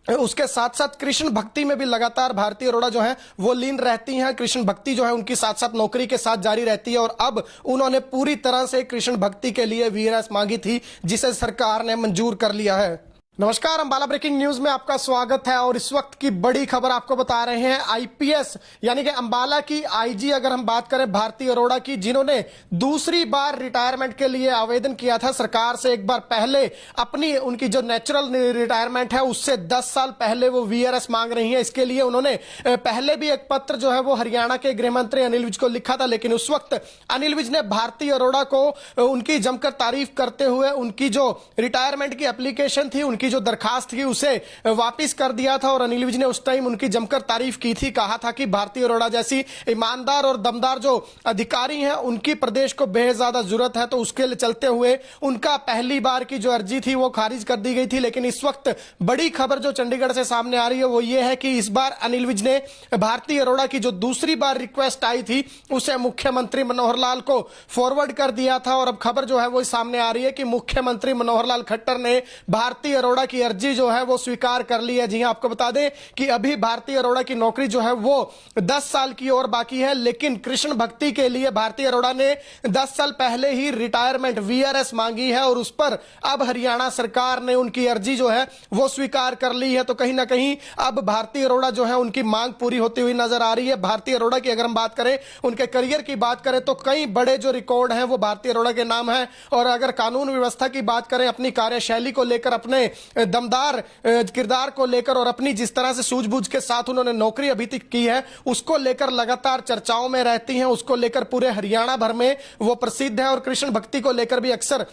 उसके साथ साथ कृष्ण भक्ति में भी लगातार भारती अरोड़ा जो है वो लीन रहती हैं। कृष्ण भक्ति जो है उनकी साथ साथ नौकरी के साथ जारी रहती है। और अब उन्होंने पूरी तरह से कृष्ण भक्ति के लिए वीआरएस मांगी थी, जिसे सरकार ने मंजूर कर लिया है। नमस्कार, अंबाला ब्रेकिंग न्यूज में आपका स्वागत है। और इस वक्त की बड़ी खबर आपको बता रहे हैं आईपीएस यानी कि अंबाला की आईजी अगर हम बात करें भारती अरोड़ा की, जिन्होंने दूसरी बार रिटायरमेंट के लिए आवेदन किया था सरकार से। एक बार पहले अपनी उनकी जो नेचुरल रिटायरमेंट है उससे 10 साल पहले वो वीआरएस मांग रही हैं। इसके लिए उन्होंने पहले भी एक पत्र जो है वो हरियाणा के गृह मंत्री अनिल विज को लिखा था, लेकिन उस वक्त अनिल विज ने भारती अरोड़ा को उनकी जमकर तारीफ करते हुए उनकी जो रिटायरमेंट की एप्लीकेशन थी, उनकी जो दरखास्त थी उसे वापस कर दिया था। और अनिल विज ने उस टाइम उनकी जमकर तारीफ की थी, कहा था कि भारती अरोड़ा जैसी ईमानदार और दमदार जो अधिकारी हैं उनकी प्रदेश को बेहद ज्यादा जरूरत है। तो उसके लिए चलते हुए उनका पहली बार की जो अर्जी थी वो खारिज कर दी गई थी। लेकिन इस वक्त बड़ी खबर जो चंडीगढ़ से सामने आ रही है वो ये है कि इस बार अनिल विज ने भारती अरोड़ा की जो दूसरी बार रिक्वेस्ट आई थी उसे मुख्यमंत्री मनोहर लाल को फॉरवर्ड कर दिया था। और अब खबर जो है वो सामने आ रही है कि मुख्यमंत्री मनोहर लाल खट्टर ने भारती अरोड़ा की अर्जी जो है वो स्वीकार कर ली है। जी हां, आपको बता दें कि अभी भारती अरोड़ा की नौकरी जो है वो 10 साल की और बाकी है, लेकिन कृष्ण भक्ति के लिए भारती अरोड़ा ने 10 साल पहले ही रिटायरमेंट वीआरएस मांगी है। और उस पर अब हरियाणा सरकार ने उनकी अर्जी जो है वो स्वीकार कर ली है। तो कहीं ना कहीं अब भारती अरोड़ा जो है उनकी मांग पूरी होती हुई नजर आ रही है। भारती अरोड़ा की अगर हम बात करें, उनके करियर की बात करें तो कई बड़े जो रिकॉर्ड हैं वो भारती अरोड़ा के नाम है। और अगर कानून व्यवस्था की बात करें, अपनी कार्यशैली को लेकर, अपने दमदार किरदार को लेकर और अपनी जिस तरह से सूझबूझ के साथ उन्होंने नौकरी अभी तक की है उसको लेकर लगातार चर्चाओं में रहती हैं। उसको लेकर पूरे हरियाणा भर में वो प्रसिद्ध है। और कृष्ण भक्ति को लेकर भी अक्सर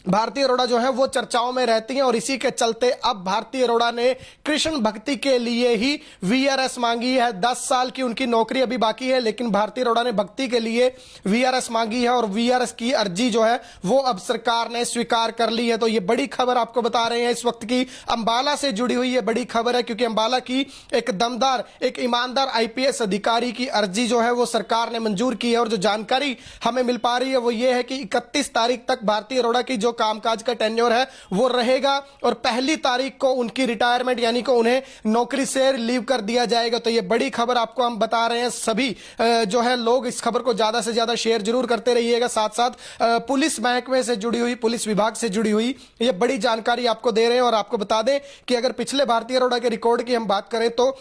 भारती अरोड़ा जो है वो चर्चाओं में रहती हैं। और इसी के चलते अब भारती अरोड़ा ने कृष्ण भक्ति के लिए ही वीआरएस मांगी है। 10 साल की उनकी नौकरी अभी बाकी है, लेकिन भारती अरोड़ा ने भक्ति के लिए वीआरएस मांगी है और वीआरएस की अर्जी जो है वो अब सरकार ने स्वीकार कर ली है। तो ये बड़ी खबर आपको बता रहे हैं इस वक्त की अंबाला से जुड़ी हुई ये बड़ी खबर है, क्योंकि अंबाला की एक दमदार, एक ईमानदार आईपीएस अधिकारी की अर्जी जो है वो सरकार ने मंजूर की है। और जो जानकारी हमें मिल पा रही है वो ये है कि 31 तारीख तक भारती अरोड़ा की जो कामकाज का टेन्योर है वो रहेगा और 1 तारीख को उनकी रिटायरमेंट यानी कि उन्हें नौकरी से रिलीव कर दिया जाएगा। तो ये बड़ी खबर आपको हम बता रहे हैं। सभी जो है लोग इस खबर को ज्यादा से ज्यादा शेयर जरूर करते रहिएगा। साथ साथ पुलिस महकमे से जुड़ी हुई, पुलिस विभाग से जुड़ी हुई ये बड़ी जानकारी आपको दे रहे हैं। और आपको बता दें कि अगर पिछले भारती अरोड़ा के रिकॉर्ड की हम बात करें तो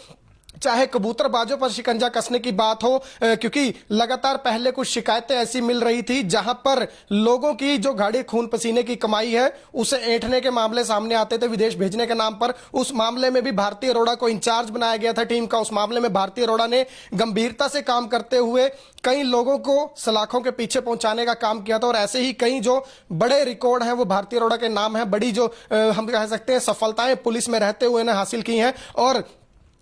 चाहे कबूतरबाजों पर शिकंजा कसने की बात हो, क्योंकि लगातार पहले कुछ शिकायतें ऐसी मिल रही थी जहां पर लोगों की जो गाढ़े खून पसीने की कमाई है उसे ऐंठने के मामले सामने आते थे विदेश भेजने के नाम पर। उस मामले में भी भारती अरोड़ा को इंचार्ज बनाया गया था टीम का। उस मामले में भारती अरोड़ा ने गंभीरता से काम करते हुए कई लोगों को सलाखों के पीछे पहुंचाने का काम किया था। और ऐसे ही कई जो बड़े रिकॉर्ड हैं वो भारती अरोड़ा के नाम है। बड़ी जो हम कह सकते हैं सफलताएं पुलिस में रहते हुए ने हासिल की हैं। और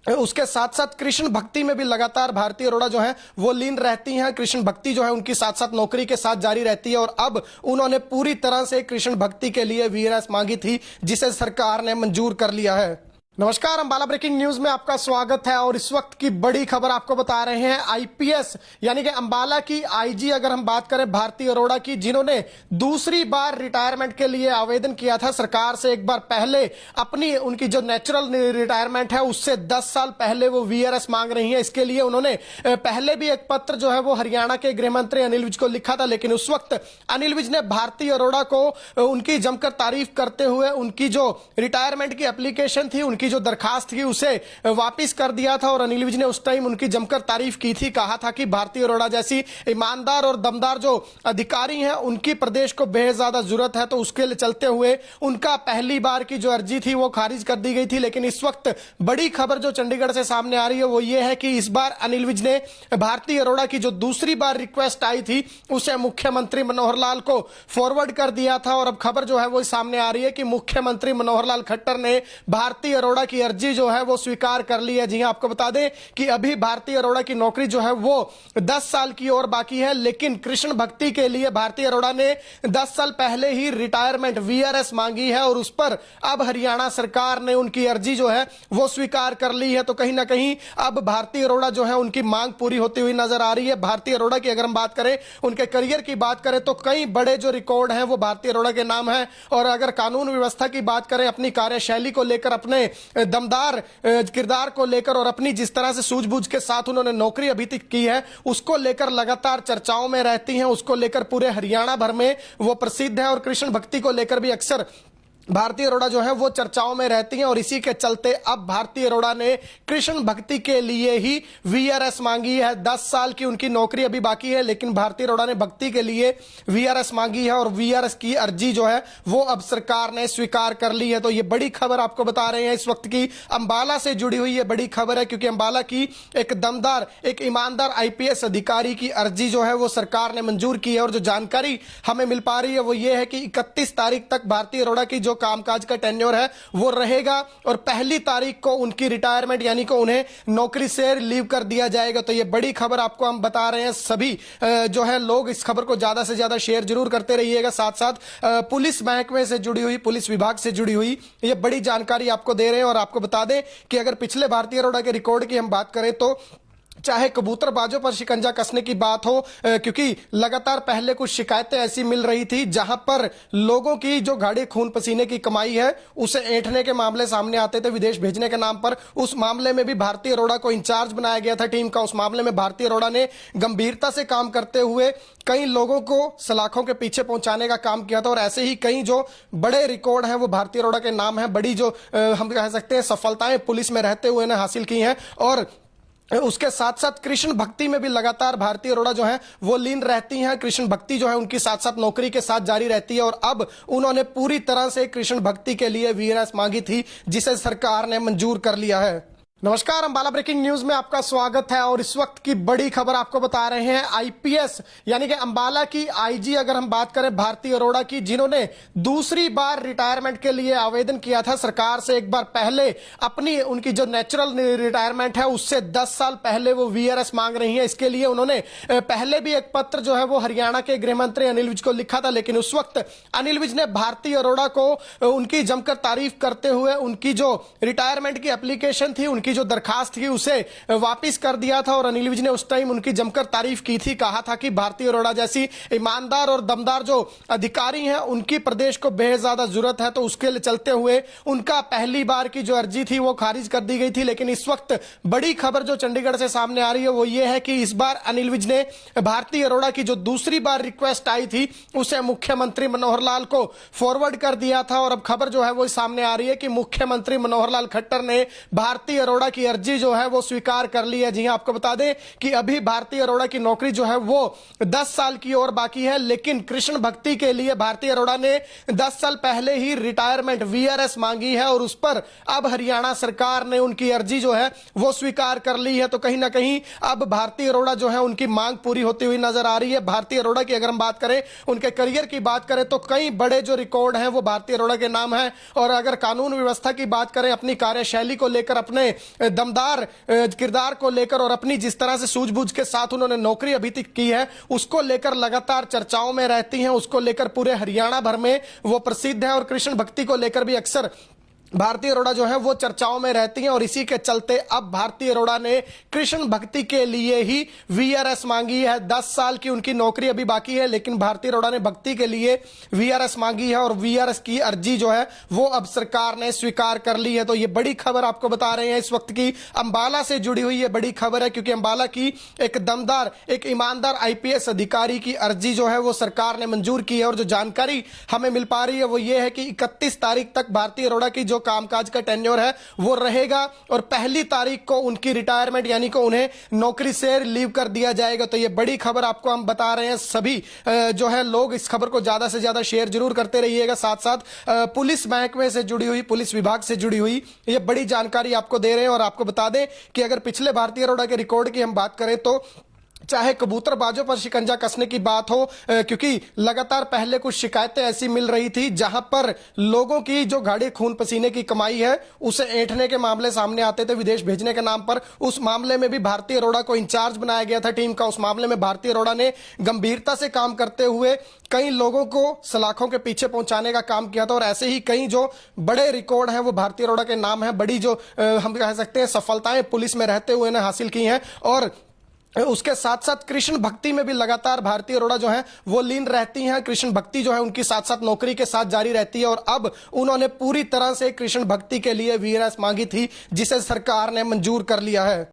उसके साथ साथ कृष्ण भक्ति में भी लगातार भारती अरोड़ा जो है वो लीन रहती हैं। कृष्ण भक्ति जो है उनकी साथ साथ नौकरी के साथ जारी रहती है। और अब उन्होंने पूरी तरह से कृष्ण भक्ति के लिए वीआरएस मांगी थी, जिसे सरकार ने मंजूर कर लिया है। नमस्कार, अंबाला ब्रेकिंग न्यूज में आपका स्वागत है और इस वक्त की बड़ी खबर आपको बता रहे हैं। आईपीएस यानी कि अंबाला की आईजी अगर हम बात करें भारती अरोड़ा की, जिन्होंने दूसरी बार रिटायरमेंट के लिए आवेदन किया था सरकार से एक बार पहले, अपनी उनकी जो नेचुरल रिटायरमेंट है उससे 10 साल पहले वो वीआरएस मांग रही है। इसके लिए उन्होंने पहले भी एक पत्र जो है वो हरियाणा के गृह मंत्री अनिल विज को लिखा था, लेकिन उस वक्त अनिल विज ने भारती अरोड़ा को उनकी जमकर तारीफ करते हुए उनकी जो रिटायरमेंट की एप्लीकेशन थी, उनकी जो दरखास्त थी उसे वापस कर दिया था। और अनिल विज ने उस टाइम उनकी जमकर तारीफ की थी, कहा था कि भारती अरोड़ा जैसी ईमानदार और दमदार जो अधिकारी हैं उनकी प्रदेश को बेहद ज्यादा जरूरत है। तो उसके लिए चलते हुए उनका पहली बार की जो अर्जी थी वो खारिज कर दी गई थी। लेकिन इस वक्त बड़ी खबर जो चंडीगढ़ से सामने आ रही है वो ये है कि इस बार अनिल विज ने भारती अरोड़ा की जो दूसरी बार रिक्वेस्ट आई थी उसे मुख्यमंत्री मनोहर लाल को फॉरवर्ड कर दिया था। और अब खबर जो है वो सामने आ रही है कि मुख्यमंत्री मनोहर लाल खट्टर ने भारती अरोड़ा की अर्जी जो है वो स्वीकार कर ली है। जी हां, आपको बता दें कि अभी भारती अरोड़ा की नौकरी जो है वो 10 साल की और बाकी है, लेकिन कृष्ण भक्ति के लिए भारती अरोड़ा ने 10 साल पहले ही रिटायरमेंट वीआरएस मांगी है और उस पर अब हरियाणा सरकार ने उनकी अर्जी जो है वो स्वीकार कर ली है। तो कहीं ना कहीं अब भारती अरोड़ा जो है उनकी मांग पूरी होती हुई नजर आ रही है। भारती अरोड़ा की अगर हम बात करें, उनके करियर की बात करें तो कई बड़े जो रिकॉर्ड हैं वो भारती अरोड़ा के नाम है। और अगर कानून व्यवस्था की बात करें, अपनी कार्यशैली को लेकर, अपने दमदार किरदार को लेकर और अपनी जिस तरह से सूझबूझ के साथ उन्होंने नौकरी अभी तक की है उसको लेकर लगातार चर्चाओं में रहती हैं। उसको लेकर पूरे हरियाणा भर में वो प्रसिद्ध है और कृष्ण भक्ति को लेकर भी अक्सर भारती अरोड़ा जो है वो चर्चाओं में रहती हैं। और इसी के चलते अब भारती अरोड़ा ने कृष्ण भक्ति के लिए ही वीआरएस मांगी है। 10 साल की उनकी नौकरी अभी बाकी है, लेकिन भारती अरोड़ा ने भक्ति के लिए वीआरएस मांगी है और वीआरएस की अर्जी जो है वो अब सरकार ने स्वीकार कर ली है। तो ये बड़ी खबर आपको बता रहे हैं इस वक्त की, अंबाला से जुड़ी हुई ये बड़ी खबर है, क्योंकि अंबाला की एक दमदार, एक ईमानदार आईपीएस अधिकारी की अर्जी जो है वो सरकार ने मंजूर की है। और जो जानकारी हमें मिल पा रही है वो ये है कि 31 तारीख तक भारती अरोड़ा की जो कामकाज का टेन्योर है वो रहेगा और पहली तारीख को उनकी रिटायरमेंट यानी कि उन्हें नौकरी से रिलीव कर दिया जाएगा। तो ये बड़ी खबर आपको हम बता रहे हैं। सभी जो है लोग इस खबर को ज्यादा से ज्यादा शेयर जरूर करते रहिएगा। साथ साथ पुलिस महकमे से जुड़ी हुई, पुलिस विभाग से जुड़ी हुई ये बड़ी जानकारी आपको दे रहे हैं। और आपको बता दें कि अगर पिछले भारती अरोड़ा के रिकॉर्ड की हम बात करें तो चाहे कबूतरबाजों पर शिकंजा कसने की बात हो, क्योंकि लगातार पहले कुछ शिकायतें ऐसी मिल रही थी जहां पर लोगों की जो गाढ़े खून पसीने की कमाई है उसे ऐंठने के मामले सामने आते थे विदेश भेजने के नाम पर। उस मामले में भी भारती अरोड़ा को इंचार्ज बनाया गया था टीम का। उस मामले में भारती अरोड़ा ने गंभीरता से काम करते हुए कई लोगों को सलाखों के पीछे पहुंचाने का काम किया था। और ऐसे ही कई जो बड़े रिकॉर्ड हैं वो भारती अरोड़ा के नाम है। बड़ी जो हम कह सकते हैं सफलताएं पुलिस में रहते हुए ने हासिल की हैं। और उसके साथ साथ कृष्ण भक्ति में भी लगातार भारती अरोड़ा जो है वो लीन रहती हैं। कृष्ण भक्ति जो है उनकी साथ साथ नौकरी के साथ जारी रहती है। और अब उन्होंने पूरी तरह से कृष्ण भक्ति के लिए वीआरएस मांगी थी, जिसे सरकार ने मंजूर कर लिया है। नमस्कार, अंबाला ब्रेकिंग न्यूज में आपका स्वागत है और इस वक्त की बड़ी खबर आपको बता रहे हैं। आईपीएस यानी कि अंबाला की आईजी अगर हम बात करें भारती अरोड़ा की, जिन्होंने दूसरी बार रिटायरमेंट के लिए आवेदन किया था सरकार से एक बार पहले, अपनी उनकी जो नेचुरल रिटायरमेंट है उससे 10 साल पहले वो वीआरएस मांग रही है। इसके लिए उन्होंने पहले भी एक पत्र जो है वो हरियाणा के गृह मंत्री अनिल विज को लिखा था, लेकिन उस वक्त अनिल विज ने भारती अरोड़ा को उनकी जमकर तारीफ करते हुए उनकी जो रिटायरमेंट की एप्लीकेशन थी, उनकी जो दरखास्त थी उसे वापस कर दिया था। और अनिल विज ने उस टाइम उनकी जमकर तारीफ की थी, कहा था कि भारती अरोड़ा जैसी ईमानदार और दमदार जो अधिकारी हैं उनकी प्रदेश को बेहद ज्यादा जरूरत है। तो उसके लिए चलते हुए उनका पहली बार की जो अर्जी थी वो खारिज कर दी गई थी। लेकिन इस वक्त बड़ी खबर जो चंडीगढ़ से सामने आ रही है वो ये है कि इस बार अनिल विज ने भारती अरोड़ा की जो दूसरी बार रिक्वेस्ट आई थी उसे मुख्यमंत्री मनोहर लाल को फॉरवर्ड कर दिया था। और अब खबर जो है वो सामने आ रही है कि मुख्यमंत्री मनोहर लाल खट्टर ने भारती अरोड़ा की अर्जी जो है वो स्वीकार कर ली है। जी हां, आपको बता दें कि अभी भारती अरोड़ा की नौकरी जो है वो 10 साल की और बाकी है, लेकिन कृष्ण भक्ति के लिए भारती अरोड़ा ने 10 साल पहले ही रिटायरमेंट वीआरएस मांगी है और उस पर अब हरियाणा सरकार ने उनकी अर्जी जो है वो स्वीकार कर ली है। तो कहीं ना कहीं अब भारती अरोड़ा जो है उनकी मांग पूरी होती हुई नजर आ रही है। भारती अरोड़ा की अगर हम बात करें, उनके करियर की बात करें तो कई बड़े जो रिकॉर्ड हैं वो भारती अरोड़ा के नाम है। और अगर कानून व्यवस्था की बात करें, अपनी कार्यशैली को लेकर, अपने दमदार किरदार को लेकर और अपनी जिस तरह से सूझबूझ के साथ उन्होंने नौकरी अभी तक की है उसको लेकर लगातार चर्चाओं में रहती हैं। उसको लेकर पूरे हरियाणा भर में वो प्रसिद्ध है और कृष्ण भक्ति को लेकर भी अक्सर भारती अरोड़ा जो है वो चर्चाओं में रहती हैं और इसी के चलते अब भारती अरोड़ा ने कृष्ण भक्ति के लिए ही वीआरएस मांगी है। 10 साल की उनकी नौकरी अभी बाकी है, लेकिन भारती अरोड़ा ने भक्ति के लिए वीआरएस मांगी है और वीआरएस की अर्जी जो है वो अब सरकार ने स्वीकार कर ली है। तो ये बड़ी खबर आपको बता रहे हैं इस वक्त की अंबाला से जुड़ी हुई ये बड़ी खबर है, क्योंकि अंबाला की एक दमदार, एक ईमानदार आईपीएस अधिकारी की अर्जी जो है वो सरकार ने मंजूर की है। और जो जानकारी हमें मिल पा रही है वो ये है कि 31 तारीख तक भारती अरोड़ा की जो कामकाज का टेन्योर है वो रहेगा और 1 तारीख को उनकी रिटायरमेंट यानी कि उन्हें नौकरी से रिलीव कर दिया जाएगा। तो ये बड़ी खबर आपको हम बता रहे हैं। सभी जो है लोग इस खबर को ज्यादा से ज्यादा शेयर जरूर करते रहिएगा। साथ साथ पुलिस महकमे से जुड़ी हुई, पुलिस विभाग से जुड़ी हुई ये बड़ी जानकारी आपको दे रहे हैं। और आपको बता दें कि अगर पिछले भारती अरोड़ा के रिकॉर्ड की हम बात करें तो चाहे कबूतरबाजों पर शिकंजा कसने की बात हो, क्योंकि लगातार पहले कुछ शिकायतें ऐसी मिल रही थी जहां पर लोगों की जो गाढ़े खून पसीने की कमाई है उसे ऐंठने के मामले सामने आते थे विदेश भेजने के नाम पर। उस मामले में भी भारती अरोड़ा को इंचार्ज बनाया गया था टीम का। उस मामले में भारती अरोड़ा ने गंभीरता से काम करते हुए कई लोगों को सलाखों के पीछे पहुंचाने का काम किया था। और ऐसे ही कई जो बड़े रिकॉर्ड हैं वो भारती अरोड़ा के नाम है। बड़ी जो हम कह सकते हैं सफलताएं पुलिस में रहते हुए ने हासिल की हैं। और उसके साथ साथ कृष्ण भक्ति में भी लगातार भारती अरोड़ा जो है वो लीन रहती हैं। कृष्ण भक्ति जो है उनकी साथ साथ नौकरी के साथ जारी रहती है। और अब उन्होंने पूरी तरह से कृष्ण भक्ति के लिए वीआरएस मांगी थी जिसे सरकार ने मंजूर कर लिया है।